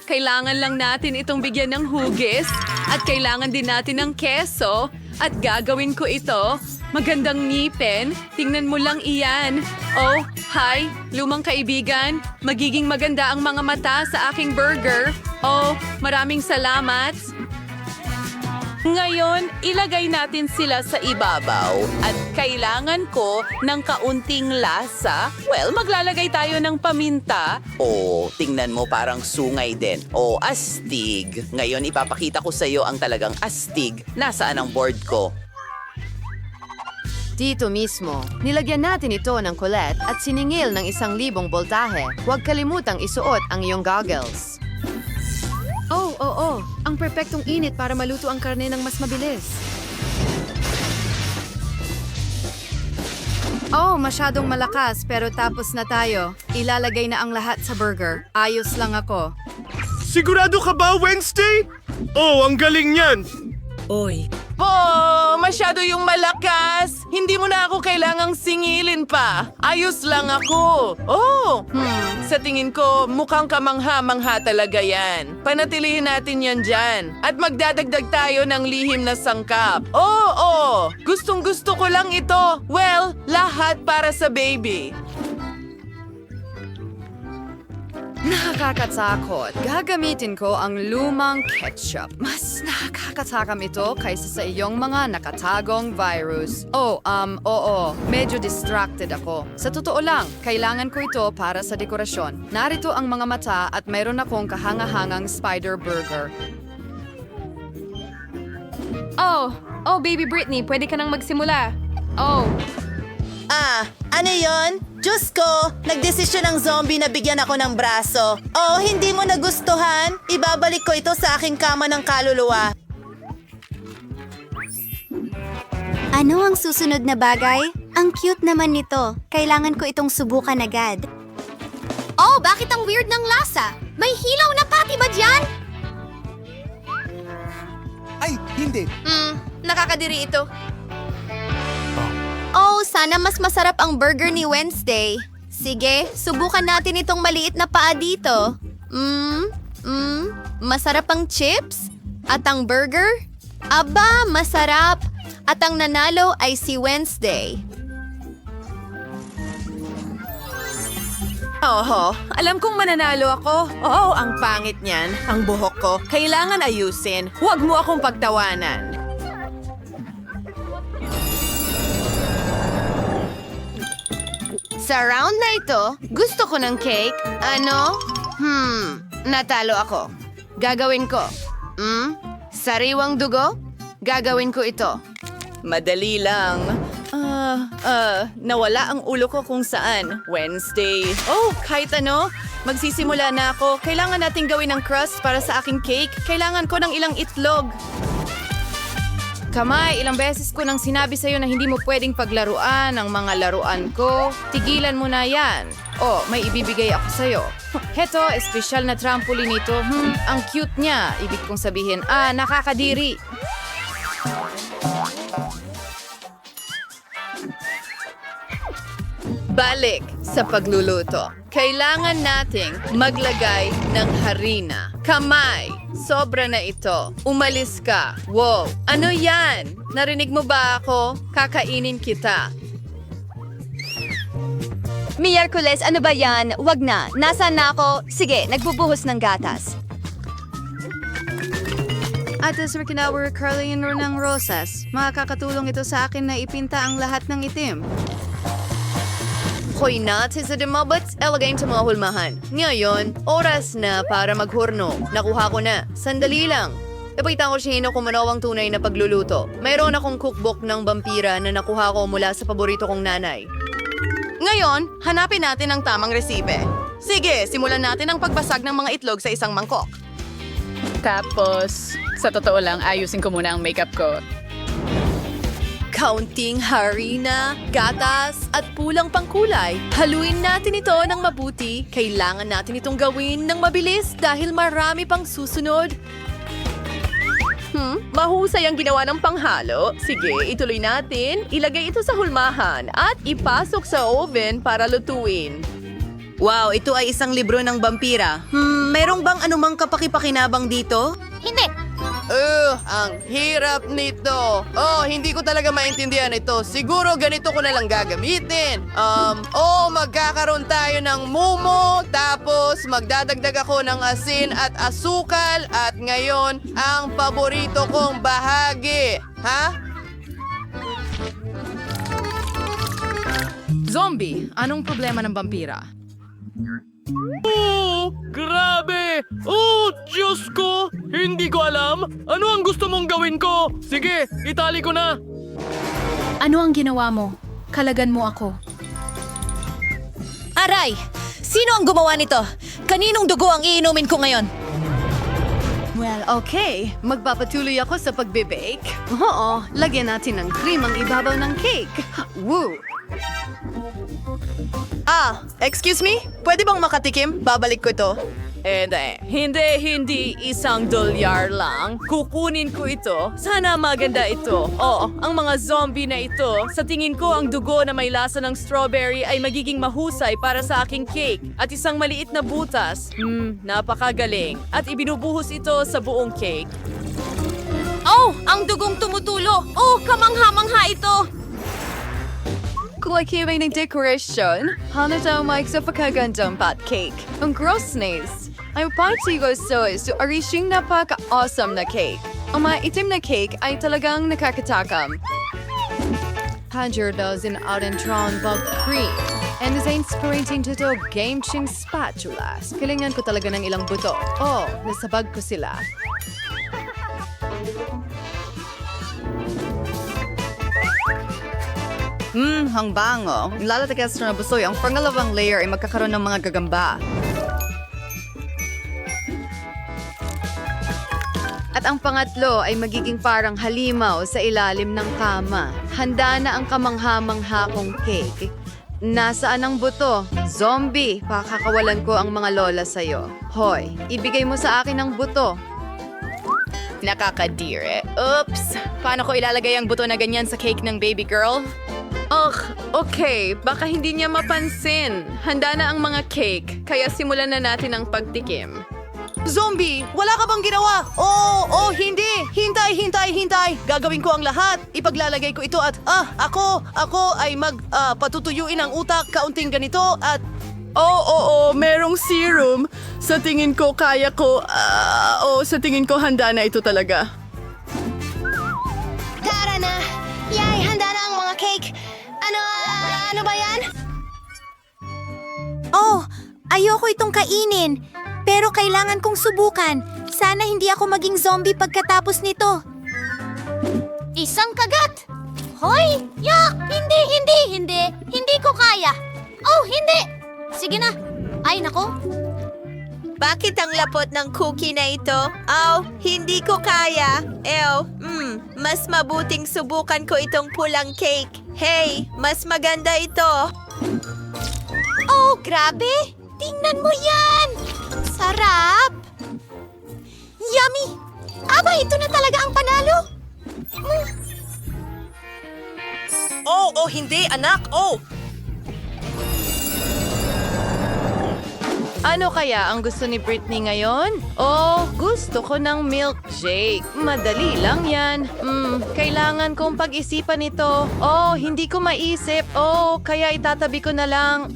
Kailangan lang natin itong bigyan ng hugis at kailangan din natin ng keso at gagawin ko ito. Magandang ngipin. Tingnan mo lang iyan. Oh, hi, lumang kaibigan. Magiging maganda ang mga mata sa aking burger. Oh, maraming salamat. Ngayon, ilagay natin sila sa ibabaw. At kailangan ko ng kaunting lasa. Well, maglalagay tayo ng paminta. Oh, tingnan mo parang sungay din. Oh, astig. Ngayon ipapakita ko sa iyo ang talagang astig. Nasaan ang board ko? Dito mismo, nilagyan natin ito ng kulet at siningil ng 1,000 boltahe. Huwag kalimutang isuot ang iyong goggles. Oo. Ang perpektong init para maluto ang karne ng mas mabilis. Oh, masyadong malakas pero tapos na tayo. Ilalagay na ang lahat sa burger. Ayos lang ako. Sigurado ka ba, Wednesday? Oh, ang galing niyan! Oy. Oh, masyado yung malakas. Hindi mo na ako kailangang singilin pa. Ayos lang ako. Oh, sa tingin ko, mukhang kamangha-mangha talaga yan. Panatilihin natin yan dyan. At magdadagdag tayo ng lihim na sangkap. Oo. Gustong-gusto ko lang ito. Well, lahat para sa baby. Nakakatakot. Gagamitin ko ang lumang ketchup. Mas nakakatakam ito kaysa sa iyong mga nakatagong virus. Oo. Medyo distracted ako. Sa totoo lang, kailangan ko ito para sa dekorasyon. Narito ang mga mata at mayroon akong kahangahangang spider burger. Oh, Baby Brittany, pwede ka nang magsimula. Oh. Ah, ano yon? Diyos ko, nagdesisyon ng zombie na bigyan ako ng braso. Oh, hindi mo nagustuhan? Ibabalik ko ito sa aking kama ng kaluluwa. Ano ang susunod na bagay? Ang cute naman nito. Kailangan ko itong subukan agad. Oh, bakit ang weird ng lasa? May hilaw na patty ba dyan? Ay, hindi. Nakakadiri ito. Oh, sana mas masarap ang burger ni Wednesday. Sige, subukan natin itong maliit na paa dito. Masarap ang chips? At ang burger? Aba, masarap! At ang nanalo ay si Wednesday. Oho, alam kong mananalo ako. Oh, ang pangit niyan. Ang buhok ko. Kailangan ayusin. Huwag mo akong pagtawanan. Sa round na ito, gusto ko ng cake. Ano? Natalo ako. Gagawin ko. Sariwang dugo? Gagawin ko ito. Madali lang. Nawala ang ulo ko kung saan. Wednesday. Oh, kahit ano. Magsisimula na ako. Kailangan nating gawin ng crust para sa aking cake. Kailangan ko ng ilang itlog. Kamay, ilang beses ko nang sinabi sa'yo na hindi mo pwedeng paglaruan ang mga laruan ko. Tigilan mo na yan. Oh, may ibibigay ako sa'yo. Heto, espesyal na trampoline ito. Ang cute niya. Ibig kong sabihin, nakakadiri. Balik sa pagluluto. Kailangan nating maglagay ng harina. Kamay, sobra na ito. Umalis ka. Wow, ano yan? Narinig mo ba ako? Kakainin kita. Miyerkules, ano ba yan? Wag na. Nasaan na ako? Sige, nagbubuhos ng gatas. Atas Rikinauer Carlin ng Rosas. Makakatulong ito sa akin na ipinta ang lahat ng itim. Hoy natin sa demabats, elagayin sa mga hulmahan. Ngayon, oras na para maghurno. Nakuha ko na. Sandali lang. Ipakita ko siya kung ano ang tunay na pagluluto. Mayroon akong cookbook ng vampira na nakuha ko mula sa paborito kong nanay. Ngayon, hanapin natin ang tamang resipe. Sige, simulan natin ang pagbasag ng mga itlog sa isang mangkok. Tapos, sa totoo lang, ayusin ko muna ang makeup ko. Kaunting harina, gatas, at pulang pangkulay. Haluin natin ito ng mabuti. Kailangan natin itong gawin ng mabilis dahil marami pang susunod. Mahusay ang ginawa ng panghalo. Sige, ituloy natin. Ilagay ito sa hulmahan at ipasok sa oven para lutuin. Wow, ito ay isang libro ng vampira. Merong bang anumang kapakipakinabang dito? Hindi. Ang hirap nito. Oh, hindi ko talaga maintindihan ito. Siguro ganito ko na lang gagamitin. Magkakaroon tayo ng mumo, tapos magdadagdag ako ng asin at asukal, at ngayon, ang paborito kong bahagi. Ha? Zombie, anong problema ng vampira? Grabe! Oh, Diyos ko! Hindi ko alam. Ano ang gusto mong gawin ko? Sige, itali ko na. Ano ang ginawa mo? Kalagan mo ako. Aray! Sino ang gumawa nito? Kaninong dugo ang iinumin ko ngayon? Well, okay. Magpapatuloy ako sa pagbe-bake. Oo, lagyan natin ng cream ang ibabaw ng cake. Woo! Excuse me? Pwede bang makatikim? Babalik ko ito. Hindi. Isang dolyar lang. Kukunin ko ito. Sana maganda ito. Ang mga zombie na ito. Sa tingin ko, ang dugo na may lasa ng strawberry ay magiging mahusay para sa aking cake. At isang maliit na butas. Napakagaling. At ibinubuhos ito sa buong cake. Oh, ang dugong tumutulo. Oh, kamangha-mangha ito. Kulay ng decoration. Hanata Mike sa pagkagandang pat cake. Ang grossness. Ang party gusto so arishing napaka-awesome na cake. Ang mga itim na cake ay talagang nakakatakam. 100 dozen out-and-drawn bulk cream. And is inspiring to the game-ching spatulas. Kailangan ko talaga ng ilang buto. Nasa bag ko sila. Ang bango. Lalatagas na busoy. Ang pangalawang layer ay magkakaroon ng mga gagamba. At ang pangatlo ay magiging parang halimaw sa ilalim ng kama. Handa na ang kamangha-mangha kong cake. Nasaan ang buto? Zombie, pakakawalan ko ang mga lola sa'yo. Hoy, ibigay mo sa akin ang buto. Nakakadire. Oops! Paano ko ilalagay ang buto na ganyan sa cake ng baby girl? Okay. Baka hindi niya mapansin. Handa na ang mga cake, kaya simulan na natin ang pagtikim. Zombie, wala ka bang ginawa? Oh, hindi. Hintay. Gagawin ko ang lahat. Ipaglalagay ko ito at, ako ay patutuyuin ang utak, kaunting ganito at, merong serum. Sa tingin ko, kaya ko, sa tingin ko, handa na ito talaga. Tara na! Yay, handa na ang mga cake! Ano ba yan? Oh, ayoko itong kainin. Pero kailangan kong subukan. Sana hindi ako maging zombie pagkatapos nito. Isang kagat! Hoy! Yak! Hindi ko kaya. Oh, hindi! Sige na. Ay, nako. Bakit ang lapot ng cookie na ito? Oh, hindi ko kaya. Mas mabuting subukan ko itong pulang cake. Hey, mas maganda ito. Oh, grabe! Tingnan mo yan! Sarap! Yummy! Aba, ito na talaga ang panalo! Hindi, anak. Ano kaya ang gusto ni Britney ngayon? Gusto ko ng milkshake. Madali lang yan. Kailangan kong pag-isipan ito. Hindi ko maisip. Kaya itatabi ko na lang.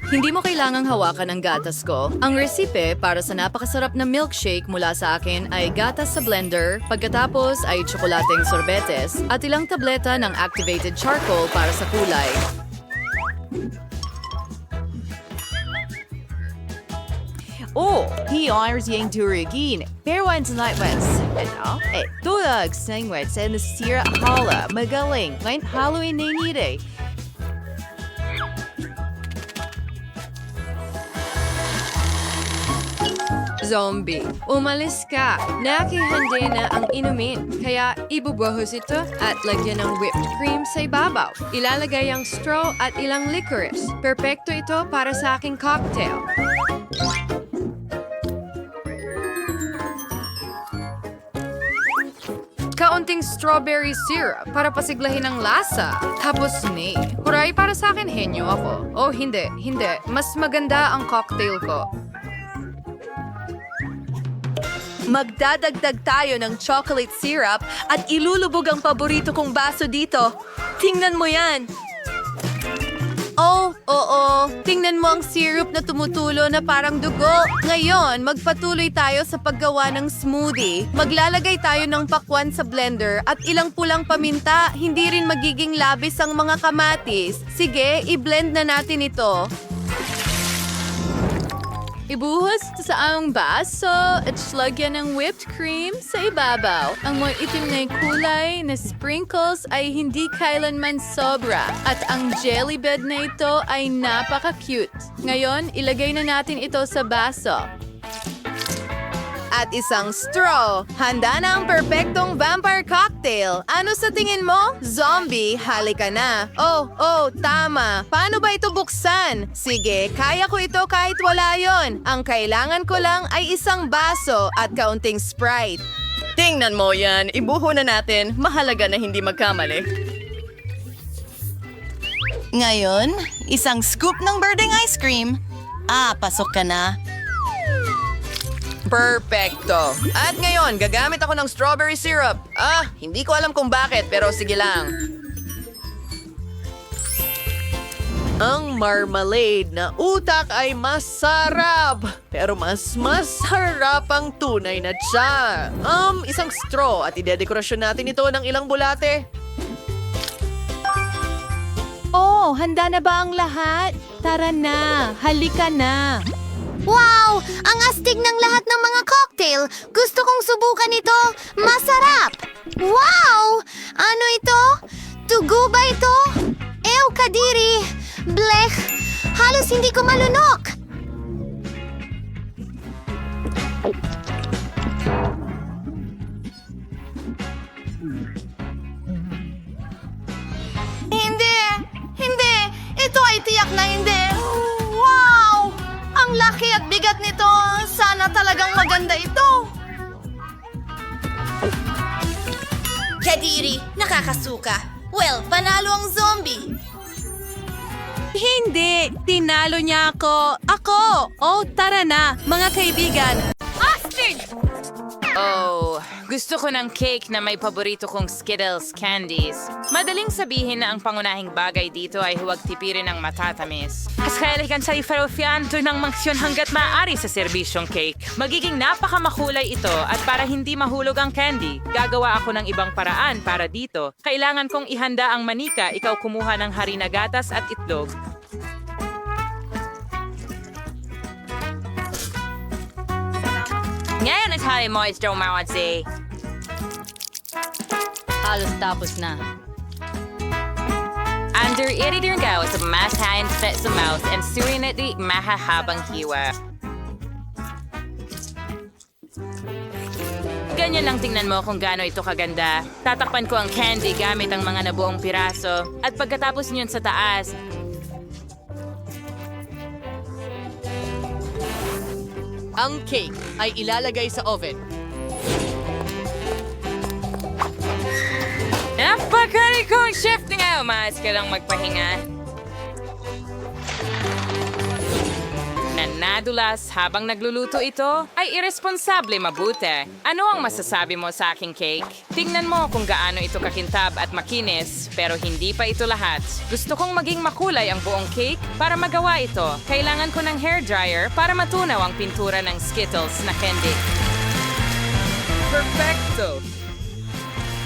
Hindi mo kailangang hawakan ang gatas ko. Ang resipe para sa napakasarap na milkshake mula sa akin ay gatas sa blender, pagkatapos ay tsokolateng sorbetes at ilang tableta ng activated charcoal para sa kulay. Hiyars yung durugin. Pero ang nightwens. Tulag sangwet sa nasira hala. Magaling. Ngayon Halloween na nire. Zombie, umalis ka. Nakihanda na ang inumin. Kaya ibubuhos ito at lagyan ng whipped cream sa ibabaw. Ilalagay ang straw at ilang licorice. Perpekto ito para sa aking cocktail. Kaunting strawberry syrup para pasiglahin ang lasa. Tapos ni, huray para sa akin henyo ako. Hindi. Mas maganda ang cocktail ko. Magdadagdag tayo ng chocolate syrup at ilulubog ang paborito kong baso dito. Tingnan mo yan! Tingnan mo ang syrup na tumutulo na parang dugo. Ngayon, magpatuloy tayo sa paggawa ng smoothie. Maglalagay tayo ng pakwan sa blender at ilang pulang paminta. Hindi rin magiging labis ang mga kamatis. Sige, i-blend na natin ito. Ibuhos sa ang baso at lagyan ng whipped cream sa ibabaw. Ang mga itim na kulay na sprinkles ay hindi kailanman sobra. At ang jelly bed na ito ay napaka-cute. Ngayon, ilagay na natin ito sa baso. At isang straw. Handa na ang perpektong vampire cocktail. Ano sa tingin mo? Zombie, halika na. Tama. Paano ba ito buksan? Sige, kaya ko ito kahit wala yon. Ang kailangan ko lang ay isang baso at kaunting Sprite. Tingnan mo yan. Ibuho na natin. Mahalaga na hindi magkamali. Ngayon, isang scoop ng birding ice cream. Pasok ka na. Perfecto. At ngayon, gagamit ako ng strawberry syrup. Hindi ko alam kung bakit, pero sige lang. Ang marmalade na utak ay masarap. Pero mas masarap ang tunay na tiyan. Isang straw at idedekorasyon natin ito ng ilang bulate. Handa na ba ang lahat? Tara na, halika na. Wow! Ang astig ng lahat ng mga cocktail! Gusto kong subukan ito! Masarap! Wow! Ano ito? Tugo ba ito? Ew, kadiri! Blech! Halos hindi ko malunok! Hindi! Ito ay tiyak na hindi! Wow! Ang laki at bigat nito! Sana talagang maganda ito! Kadiri, nakakasuka. Well, panalo ang zombie. Hindi! Tinalo niya ako! Ako! Oh, tara na, mga kaibigan! Astig! Oh, gusto ko ng cake na may paborito kong Skittles candies. Madaling sabihin na ang pangunahing bagay dito ay huwag tipirin ng matatamis. Kaskalikan sa ifarofian to ng mangsyon hanggat maaari sa serbisyong cake. Magiging napakamakulay ito at para hindi mahulog ang candy, gagawa ako ng ibang paraan para dito. Kailangan kong ihanda ang manika, ikaw kumuha ng harina gatas at itlog. Ngayon ay tayo mo is Domawadzi. Halos tapos na. Under iridirgaw sa masahin sa mouth and surinati mahahabang hiwa. Ganyan lang tingnan mo kung gaano ito kaganda. Tatakpan ko ang candy gamit ang mga nabuong piraso. At pagkatapos niyon sa taas, Ang cake ay ilalagay sa oven. napakarikong chef na nga! Umayos ka lang magpahinga. Nadulas habang nagluluto ito ay irresponsable mabuti. Ano ang masasabi mo sa aking cake? Tingnan mo kung gaano ito kakintab at makinis, pero hindi pa ito lahat. Gusto kong maging makulay ang buong cake. Para magawa ito, kailangan ko ng hairdryer para matunaw ang pintura ng Skittles na candy. Perfecto!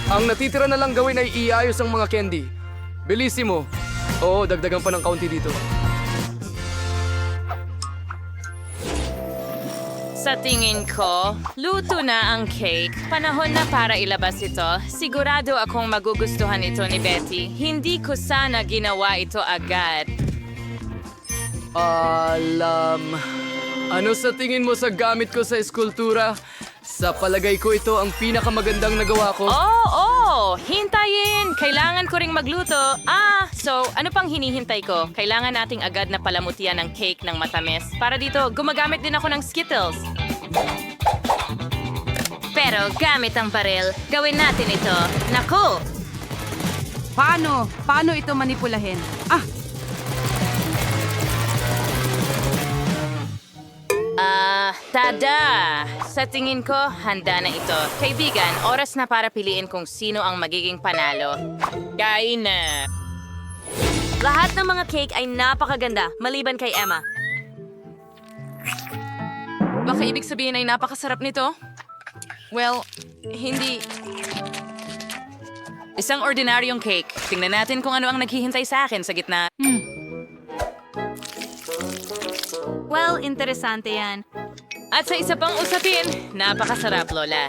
Ang natitira na lang gawin ay iayos ang mga candy. Bilisimo. Oo, dagdagan pa ng kaunti dito. Sa tingin ko, luto na ang cake. Panahon na para ilabas ito. Sigurado akong magugustuhan ito ni Betty. Hindi ko sana ginawa ito agad. Ano sa tingin mo sa gamit ko sa eskultura? Sa palagay ko ito ang pinakamagandang nagawa ko. Oo! Hintayin! Kailangan ko ring magluto. So ano pang hinihintay ko? Kailangan nating agad na palamutian ng cake ng matamis. Para dito, gumagamit din ako ng Skittles. Pero gamit ang baril, gawin natin ito. Naku! Paano ito manipulahin? Tada! Sa tingin ko, handa na ito. Kaibigan, oras na para piliin kung sino ang magiging panalo. Kain na! Lahat ng mga cake ay napakaganda, maliban kay Emma. Baka ibig sabihin ay napakasarap nito? Well, hindi. Isang ordinaryong cake. Tingnan natin kung ano ang naghihintay sa akin sa gitna. Well, interesante yan. At sa isa pang usapin, napakasarap, Lola.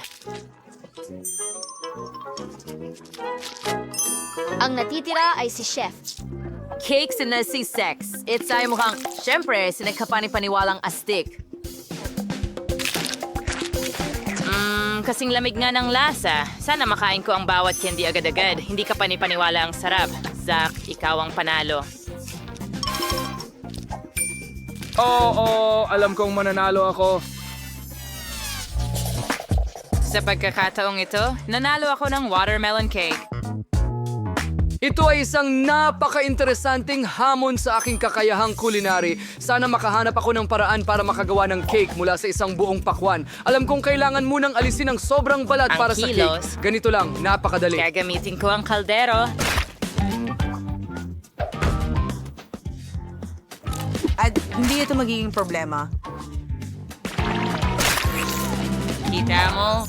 Ang natitira ay si Chef. Cakes na si Sex. It's ay mukhang, syempre, sinagkapani-paniwalang astig. Kasing lamig nga ng lasa. Sana makain ko ang bawat candy agad-agad. Hindi ka panipaniwala ang sarap. Zach, ikaw ang panalo. Oo, alam kong mananalo ako. Sa pagkakataong ito, nanalo ako ng watermelon cake. Ito ay isang napaka-interesanting hamon sa aking kakayahang kulinary. Sana makahanap ako ng paraan para makagawa ng cake mula sa isang buong pakwan. Alam kong kailangan munang alisin ang sobrang balat Ang para kilos. sa cake. Ganito lang, napakadali. Gagamitin ko ang kaldero. At hindi ito magiging problema. Kita mo?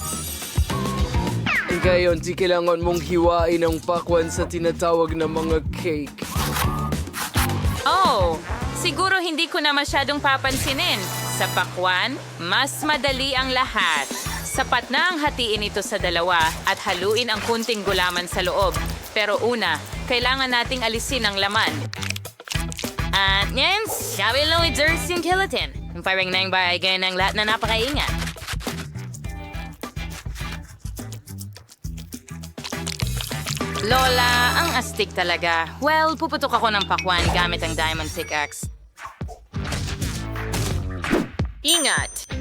Ngayon, di kailangan mong hiwain ang pakwan sa tinatawag na mga cake. Oh, siguro hindi ko na masyadong papansinin. Sa pakwan, mas madali ang lahat. Sapat na ang hatiin ito sa dalawa at haluin ang kunting gulaman sa loob. Pero una, kailangan nating alisin ang laman. At yan, sabi lang with Zersing Killatin. Parang nang bagay ng lahat na napakaingat. Lola, ang astig talaga. Well, puputok ako ng pakwan gamit ang diamond pickaxe. Ingat!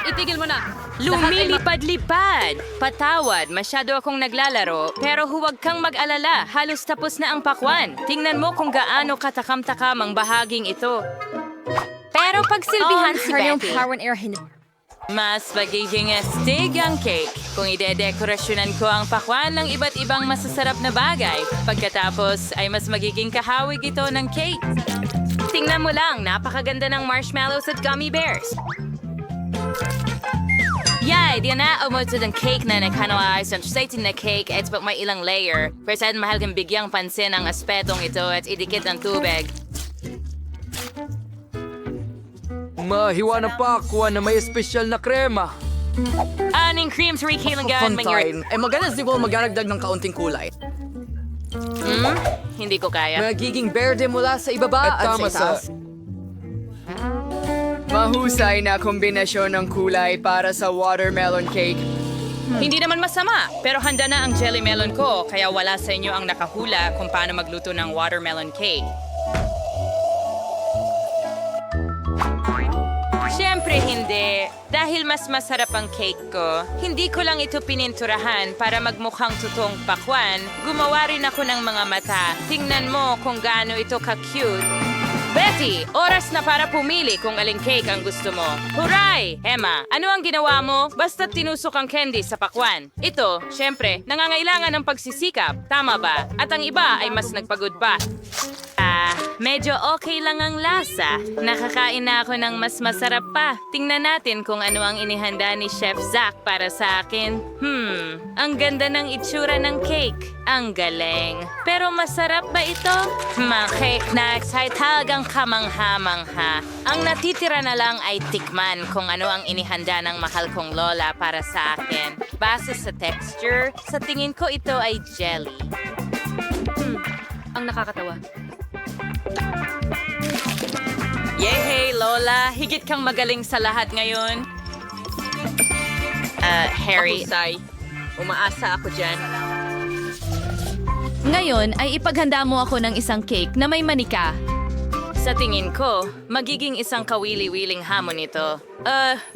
Itigil mo na. Lumilipad-lipad! Patawad, masyado akong naglalaro, pero huwag kang mag-alala, halos tapos na ang pakwan. Tingnan mo kung gaano katakam-takam ang bahaging ito. Pero pagsilbihan si Betty. Mas magiging astig ang cake kung ide-dekorasyonan ko ang pakwan ng iba't ibang masasarap na bagay. Pagkatapos ay mas magiging kahawig ito ng cake. Tingnan mo lang, napakaganda ng marshmallows at gummy bears. Yay! Di na umuto ng cake na nagkanawa sa na cake at pag may ilang layer. Pero saan mahal kang bigyang pansin ang aspetong ito at idikit ng tubig. Mahiwa na pakwan na may espesyal na krema. Aning cream 3 kilogram Fontaine. Maganda siguro magdaragdag ng kaunting kulay. Hindi ko kaya. Magiging berde mula sa ibaba at tama sa itaas. Mahusay na kombinasyon ng kulay para sa watermelon cake. Hindi naman masama, pero handa na ang jelly melon ko, kaya wala sa inyo ang nakahula kung paano magluto ng watermelon cake. Siyempre hindi. Dahil mas masarap ang cake ko, hindi ko lang ito pininturahan para magmukhang totoong pakwan. Gumawa rin ako ng mga mata. Tingnan mo kung gaano ito ka-cute. Betty, oras na para pumili kung aling cake ang gusto mo. Huray! Emma, ano ang ginawa mo? Basta tinusok ang candy sa pakwan. Ito, syempre, nangangailangan ng pagsisikap. Tama ba? At ang iba ay mas nagpagod pa. Medyo okay lang ang lasa. Nakakain na ako ng mas masarap pa. Tingnan natin kung ano ang inihanda ni Chef Zach para sa akin. Ang ganda ng itsura ng cake. Ang galing. Pero masarap ba ito? Mga cake na ay talagang kamangha-mangha. Ang natitira na lang ay tikman kung ano ang inihanda ng mahal kong lola para sa akin. Base sa texture, sa tingin ko ito ay jelly. Ang nakakatawa. Yehey, Lola! Higit kang magaling sa lahat ngayon. Harry. Umaasa ako dyan. Ngayon ay ipaghanda mo ako ng isang cake na may manika. Sa tingin ko, magiging isang kawili-wiling hamon ito.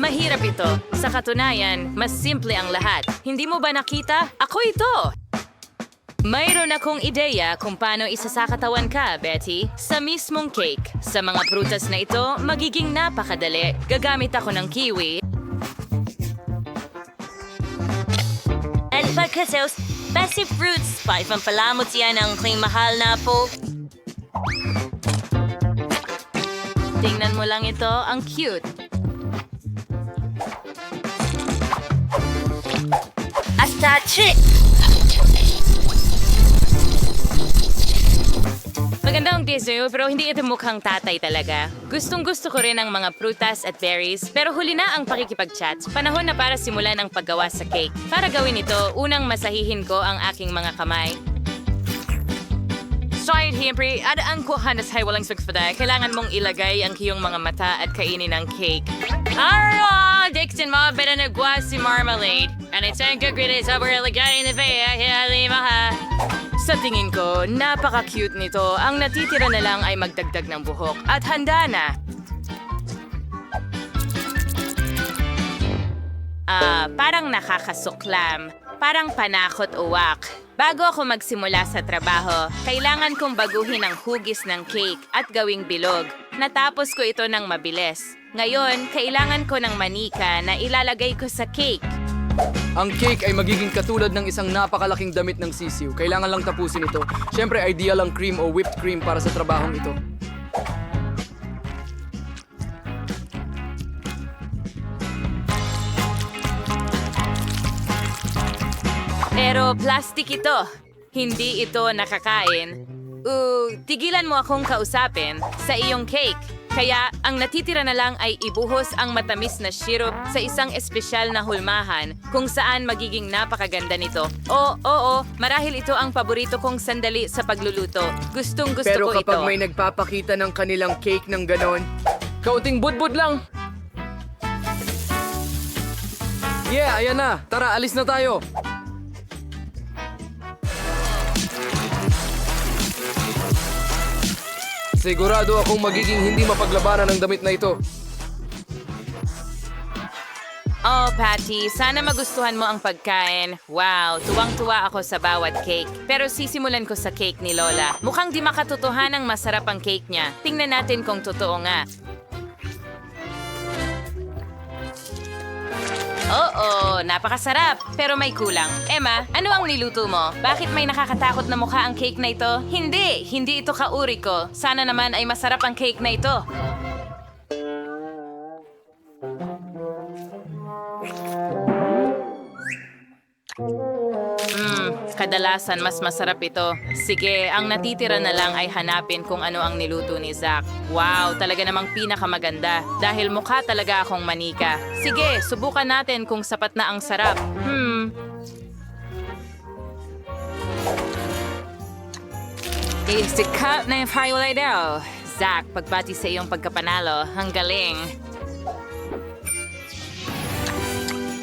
Mahirap ito. Sa katunayan, mas simple ang lahat. Hindi mo ba nakita? Ako ito! Mayroon akong ideya kung paano isasakatawan ka, Betty. Sa mismong cake. Sa mga prutas na ito, magiging napakadali. Gagamit ako ng kiwi. At pagkasos, basi fruits. Paipampalamot yan ang aking mahal na po. Tingnan mo lang ito, ang cute. Astache! Magandang dessert pero hindi ito mukhang tatay talaga. Gustong-gusto ko rin ang mga prutas at berries pero huli na ang pakikipag-chat. Panahon na para simulan ang paggawa sa cake. Para gawin ito, unang masahihin ko ang aking mga kamay. Sorry, Himpri, adaan ko hanas hay walang sukspada. Kailangan mong ilagay ang iyong mga mata at kainin ang cake. Arro! Dixon mo, beda nagwa si marmalade. And it's a good grid is over ilagay in the ha. Sa tingin ko, napaka-cute nito. Ang natitira na lang ay magdagdag ng buhok. At handa na. Parang nakakasuklam. Parang panakot-uwak. Bago ako magsimula sa trabaho, kailangan kong baguhin ang hugis ng cake at gawing bilog. Natapos ko ito ng mabilis. Ngayon, kailangan ko ng manika na ilalagay ko sa cake. Ang cake ay magiging katulad ng isang napakalaking damit ng sisiw. Kailangan lang tapusin ito. Siyempre, ideal ang cream o whipped cream para sa trabahong ito. Pero plastic ito. Hindi ito nakakain. Tigilan mo akong kausapin sa iyong cake. Kaya ang natitira na lang ay ibuhos ang matamis na syrup sa isang espesyal na hulmahan kung saan magiging napakaganda nito. Oo, marahil ito ang paborito kong sandali sa pagluluto. Gustong-gusto Pero ko ito. kapag may nagpapakita ng kanilang cake ng ganon, kaunting budbud lang. Yeah, ayan na. Tara, alis na tayo. Sigurado akong magiging hindi mapaglabanan ng damit na ito. Oh, Patty, sana magustuhan mo ang pagkain. Wow, tuwang-tuwa ako sa bawat cake. Pero sisimulan ko sa cake ni Lola. Mukhang di makatotohanang masarap ang cake niya. Tingnan natin kung totoo nga. Oo, napakasarap. Pero may kulang. Emma, ano ang niluto mo? Bakit may nakakatakot na mukha ang cake na ito? Hindi ito kauri ko. Sana naman ay masarap ang cake na ito. Kadalasan mas masarap ito. Sige, ang natitira na lang ay hanapin kung ano ang niluto ni Zach. Wow, talaga namang pinakamaganda. Dahil mukha talaga akong manika. Sige, subukan natin kung sapat na ang sarap. Sikat na yung highlight daw. Zach, pagbati sa iyong pagkapanalo. Ang galing.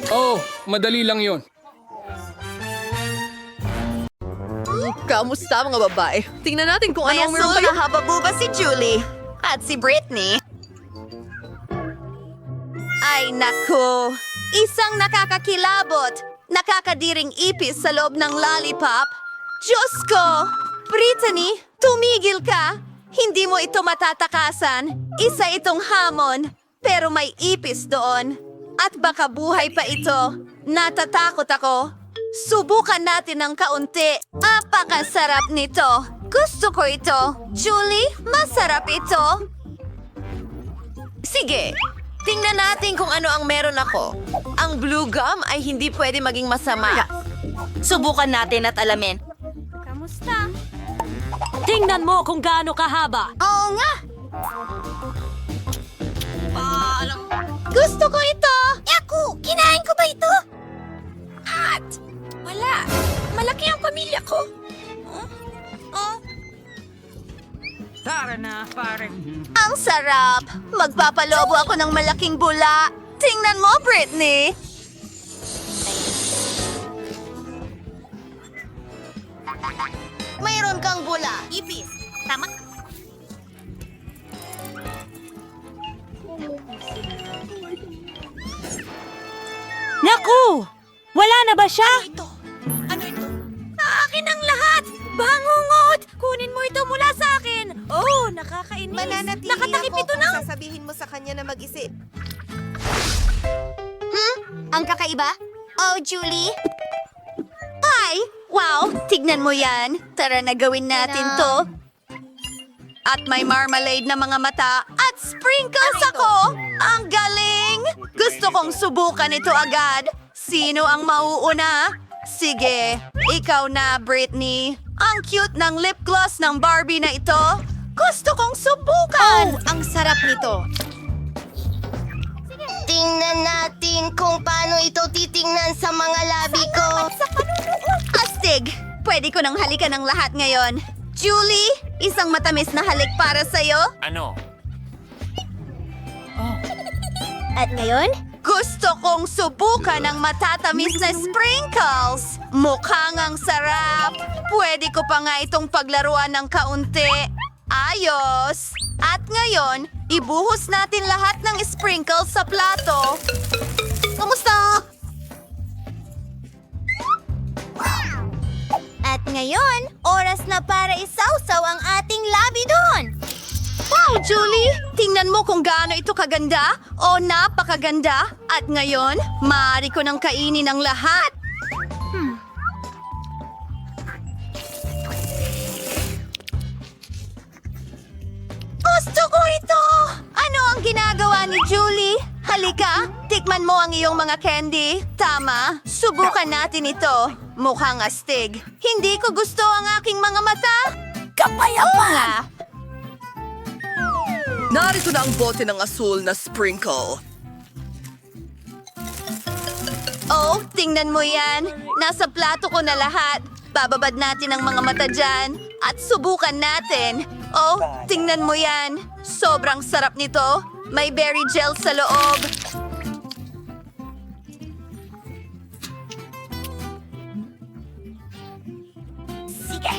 Oh, madali lang yon. Kamusta mga babae? Tingnan natin kung ano ang meron kayo. May asul na hababuba si Julie. At si Britney. Ay naku! Isang nakakakilabot, nakakadiring ipis sa loob ng lollipop. Diyos ko! Brittany, tumigil ka! Hindi mo ito matatakasan. Isa itong hamon, pero may ipis doon. At baka buhay pa ito. Natatakot ako. Subukan natin ng kaunti. Apakasarap nito. Gusto ko ito. Julie, masarap ito. Sige, tingnan natin kung ano ang meron ako. Ang blue gum ay hindi pwede maging masama. Subukan natin at alamin. Kamusta? Tingnan mo kung gaano kahaba. Oo nga! Gusto ko ito! Yaku! Kinain ko ba ito? At wala. Malaki ang pamilya ko. Tara na, pare. Ang sarap! Magpapalobo ako ng malaking bula. Tingnan mo, Britney! Mayroon kang bula. Ipis. Tama. Naku! Wala na ba siya? Ano ito? Sa akin ang lahat! Bangungot! Kunin mo ito mula sa akin! Oh, nakakainis. Mananatili Nakatakip ako ito kung ng... sasabihin mo sa kanya na mag-isip. Ang kakaiba? Oh, Julie? Ay! Wow! Tignan mo yan. Tara na gawin natin to. At may marmalade na mga mata at sprinkles ako! Ang galing! Gusto kong subukan ito agad. Sino ang mauuna? Sige, ikaw na, Britney. Ang cute ng lip gloss ng Barbie na ito. Gusto kong subukan! Oh, ang sarap nito. Tingnan natin kung paano ito titingnan sa mga labi ko. Astig! Pwede ko nang halikan ang lahat ngayon. Julie, isang matamis na halik para sa'yo. Ano? At ngayon? Gusto kong subukan ang matatamis na sprinkles. Mukhang ang sarap. Pwede ko pa nga itong paglaruan ng kaunti. Ayos! At ngayon, ibuhos natin lahat ng sprinkles sa plato. Kamusta? At ngayon, oras na para isawsaw ang ating labi doon. Wow, Julie! Tingnan mo kung gaano ito kaganda. O, napakaganda. At ngayon, maaari ko nang kainin ang lahat. Gusto ko ito! Ano ang ginagawa ni Julie? Halika, tikman mo ang iyong mga candy. Tama, subukan natin ito. Mukhang astig. Hindi ko gusto ang aking mga mata. Kapayapa! nga. Narito na ang bote ng asul na sprinkle. Oh, tingnan mo yan. Nasa plato ko na lahat. Bababad natin ang mga mata dyan at subukan natin. Oh, tingnan mo yan. Sobrang sarap nito. May berry gel sa loob. Sige.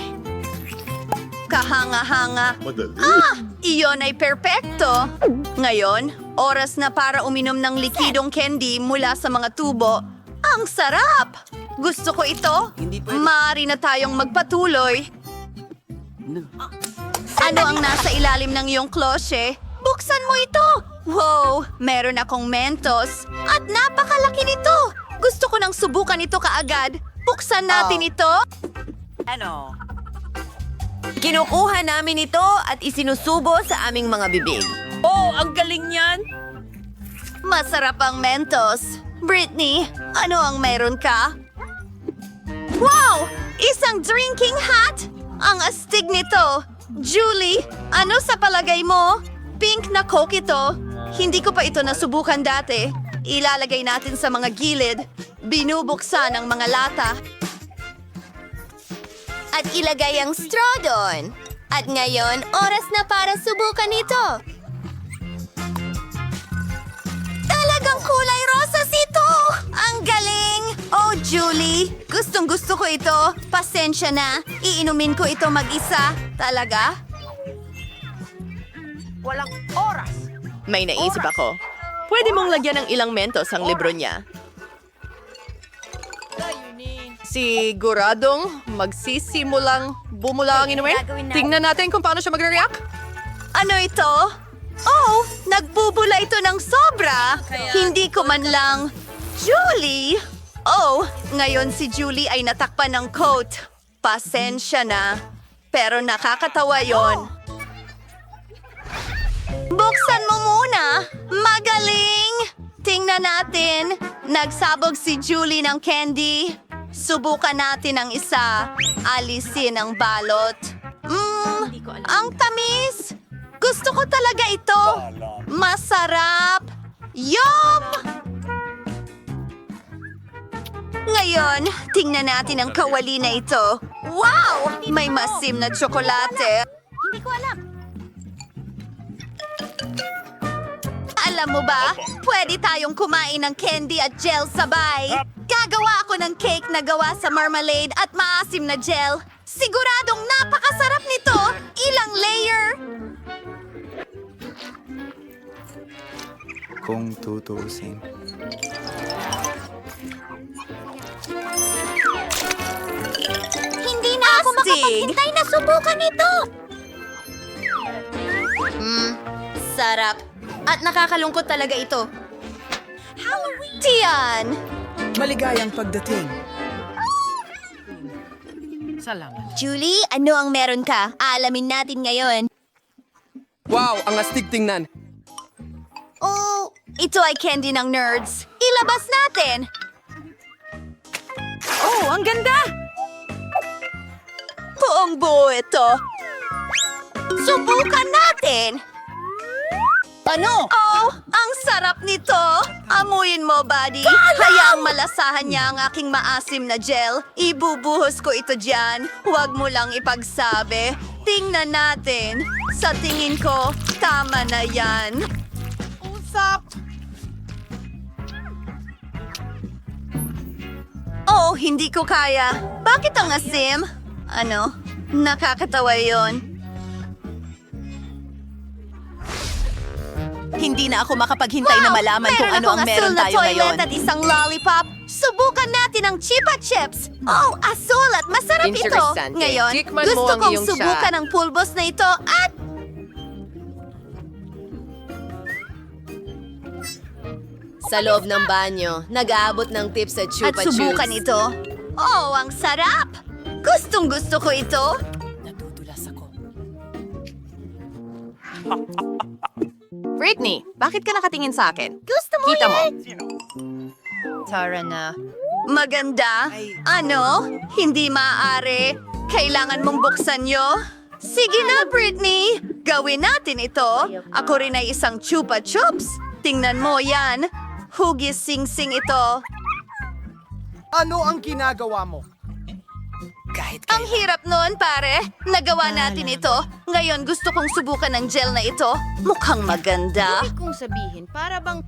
Kahanga-hanga. Madali. Ah! Iyon ay perpekto. Ngayon, Oras na para uminom ng likidong candy mula sa mga tubo. Ang sarap! Gusto ko ito. Maaari na tayong magpatuloy. Ano ang nasa ilalim ng iyong klosye? Buksan mo ito! Wow! Meron akong Mentos. At napakalaki nito! Gusto ko nang subukan ito kaagad. Buksan natin ito. Ano? Kinukuha namin ito at isinusubo sa aming mga bibig. Oh, ang galing niyan! Masarap ang Mentos. Britney, ano ang meron ka? Wow! Isang drinking hat! Ang astig nito. Julie, ano sa palagay mo? Pink na Coke ito. Hindi ko pa ito nasubukan dati. Ilalagay natin sa mga gilid. Binubuksan ang mga lata. At ilagay ang straw doon. At ngayon, oras na para subukan ito. Talagang kulay rosas ito! Ang galing! Oh, Julie, gustong-gusto ko ito. Pasensya na. Iinumin ko ito mag-isa. Talaga? Walang oras. May naisip ako. Pwede mong lagyan ng ilang Mentos ang libro niya. Siguradong magsisimulang bumula ang inumin. Tingnan natin kung paano siya magre-react. Ano ito? Oh, nagbubula ito ng sobra. Hindi ko man lang. Julie! Oh, ngayon si Julie ay natakpan ng coat. Pasensya na. Pero nakakatawa yon. Buksan mo muna. Magaling! Tingnan natin. Nagsabog si Julie ng candy. Subukan natin ang isa. Alisin ang balot. Ang tamis! Gusto ko talaga ito. Masarap. Yum! Ngayon, tingnan natin ang kawali na ito. Wow! May masim na tsokolate. Hindi ko alam. Alam mo ba, pwede tayong kumain ng candy at gel sabay. Gagawa ako ng cake na gawa sa marmalade at maasim na gel. Siguradong napakasarap nito. Ilang layer. Kung tutuusin. Hindi na ako makapaghintay na subukan ito. Sarap. At nakakalungkot talaga ito. Tiyan! Maligayang pagdating. Salamat. Julie, ano ang meron ka? Alamin natin ngayon. Wow, ang astig tingnan. Oh, ito ay candy ng nerds. Ilabas natin! Oh, ang ganda! Buong buo ito. Subukan natin! Ano? Oh, ang sarap nito! Amuyin mo, buddy. Hayaang malasahan niya ang aking maasim na gel. Ibubuhos ko ito dyan. Huwag mo lang ipagsabi. Tingnan natin. Sa tingin ko, tama na yan. Usap! Oh, hindi ko kaya. Bakit ang asim? Ano? Nakakatawa yon. Hindi na ako makapaghintay na malaman kung ano ang meron tayo ngayon. At isang lollipop. Subukan natin ang Chupa Chips. Oh, asul at masarap ito. Interesante. Ngayon, Tikman mo gusto ang kong iyong subukan siya. ang pulbos na ito at... Sa loob ng banyo, nag-aabot ng tips sa Chupa At subukan Chups. ito. Oh, ang sarap! Gustong gusto ko ito. Britney, bakit ka nakatingin sa akin? Gusto mo Kita mo. Tara na. Maganda? Ano? Hindi maaari. Kailangan mong buksan nyo? Sige na, Britney. Gawin natin ito. Ako rin ay isang Chupa Chups. Tingnan mo yan. Hugis sing-sing ito. Ano ang ginagawa mo? Ang hirap noon, pare. Nagawa natin ito. Ngayon gusto kong subukan ng gel na ito. Mukhang maganda. Ibig kong sabihin, para bang...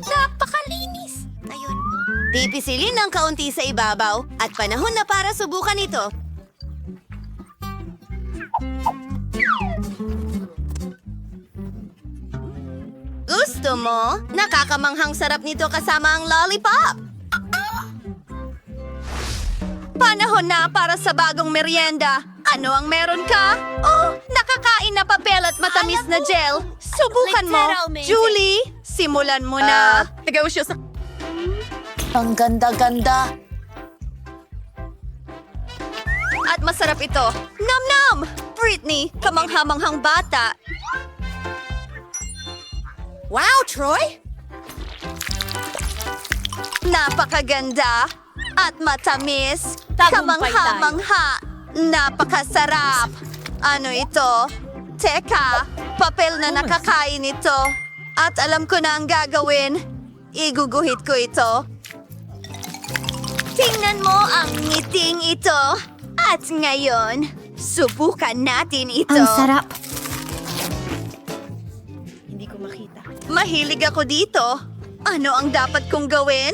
Napakalinis! Ngayon, pipisilin ng kaunti sa ibabaw at panahon na para subukan ito. Gusto mo? Nakakamanghang sarap nito kasama ang lollipop. Panahon na para sa bagong merienda. Ano ang meron ka? Oh, nakakain na papel at matamis na gel. Subukan mo. Julie, simulan mo na. Negosyo sa... Ang ganda-ganda. At masarap ito. Nam-nam! Britney, kamanghamanghang bata. Wow, Troy! Napakaganda at matamis. Tagumpay Kamangha-mangha. Napakasarap. Ano ito? Teka, papel na nakakain ito. At alam ko na ang gagawin. Iguguhit ko ito. Tingnan mo ang ngiting ito. At ngayon, subukan natin ito. Ang sarap. Mahilig ako dito. Ano ang dapat kong gawin?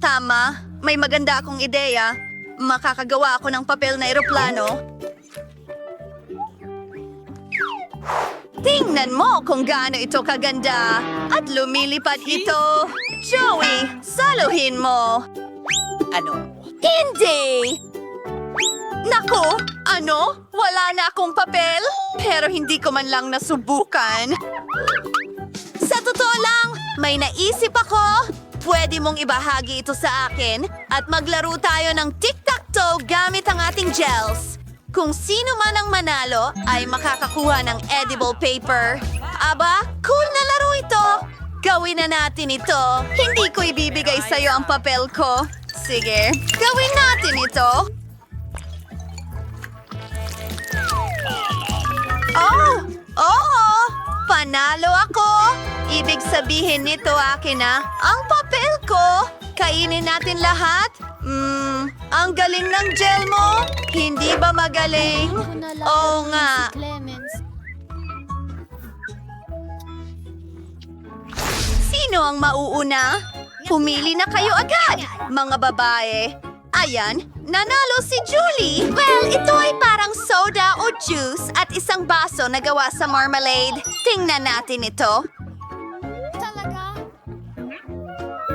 Tama, may maganda akong ideya. Makakagawa ako ng papel na eroplano. Tingnan mo kung gaano ito kaganda. At lumilipad ito. Joey, saluhin mo. Ano? Hindi! Naku, ano? Wala na akong papel? Pero hindi ko man lang nasubukan. Sa totoo lang, may naisip ako. Pwede mong ibahagi ito sa akin at maglaro tayo ng tic-tac-toe gamit ang ating gels. Kung sino man ang manalo ay makakakuha ng edible paper. Aba, cool na laro ito. Gawin na natin ito. Hindi ko ibibigay sa'yo ang papel ko. Sige, gawin natin ito. Oh! Oo! Panalo ako! Ibig sabihin nito akin na, ang papel ko! Kainin natin lahat? Ang galing ng gel mo! Hindi ba magaling? Oo nga. Sino ang mauuna? Pumili na kayo agad, mga babae. Ayan, nanalo si Julie. Well, ito ay parang soda o juice at isang baso na gawa sa marmalade. Tingnan natin ito.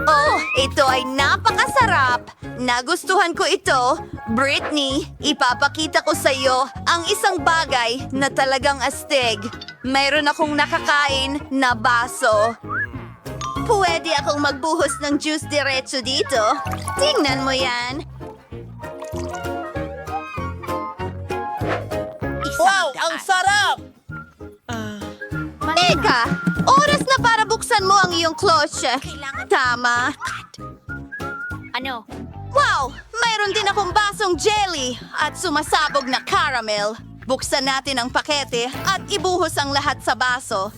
Oh, ito ay napakasarap. Nagustuhan ko ito. Britney, ipapakita ko sa iyo ang isang bagay na talagang astig. Mayroon akong nakakain na baso. Pwede akong magbuhos ng juice diretso dito. Tingnan mo yan. Wow, ang sarap! Teka, oras na para buksan mo ang iyong klosye. Tama. Ano? Wow, mayroon din akong basong jelly at sumasabog na caramel. Buksan natin ang pakete at ibuhos ang lahat sa baso.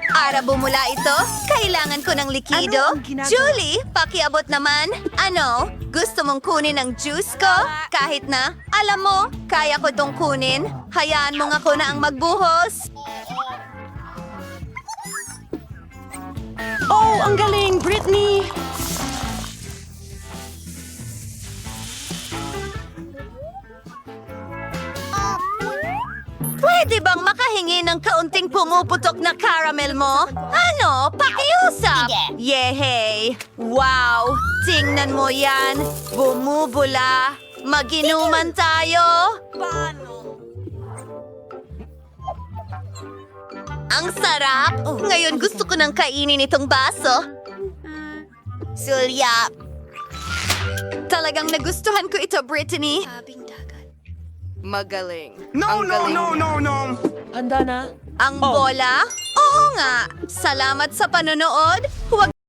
Para bumula ito, kailangan ko ng likido. Julie, pakiabot naman. Ano? Gusto mong kunin ang juice ko? Kahit na, alam mo, kaya ko itong kunin. Hayaan mo nga ko na ang magbuhos. Oh, ang galing, Britney! Pwede bang makahingi ng kaunting pumuputok na caramel mo? Ano? Pakiusap! Yehey! Wow! Tingnan mo yan! Bumubula! Maginuman tayo! Ang sarap! Ngayon gusto ko nang kainin itong baso. Sulyap! Talagang nagustuhan ko ito, Brittany. Magaling. No, no. Handa na? Ang bola? Oo nga! Salamat sa panonood! Huwag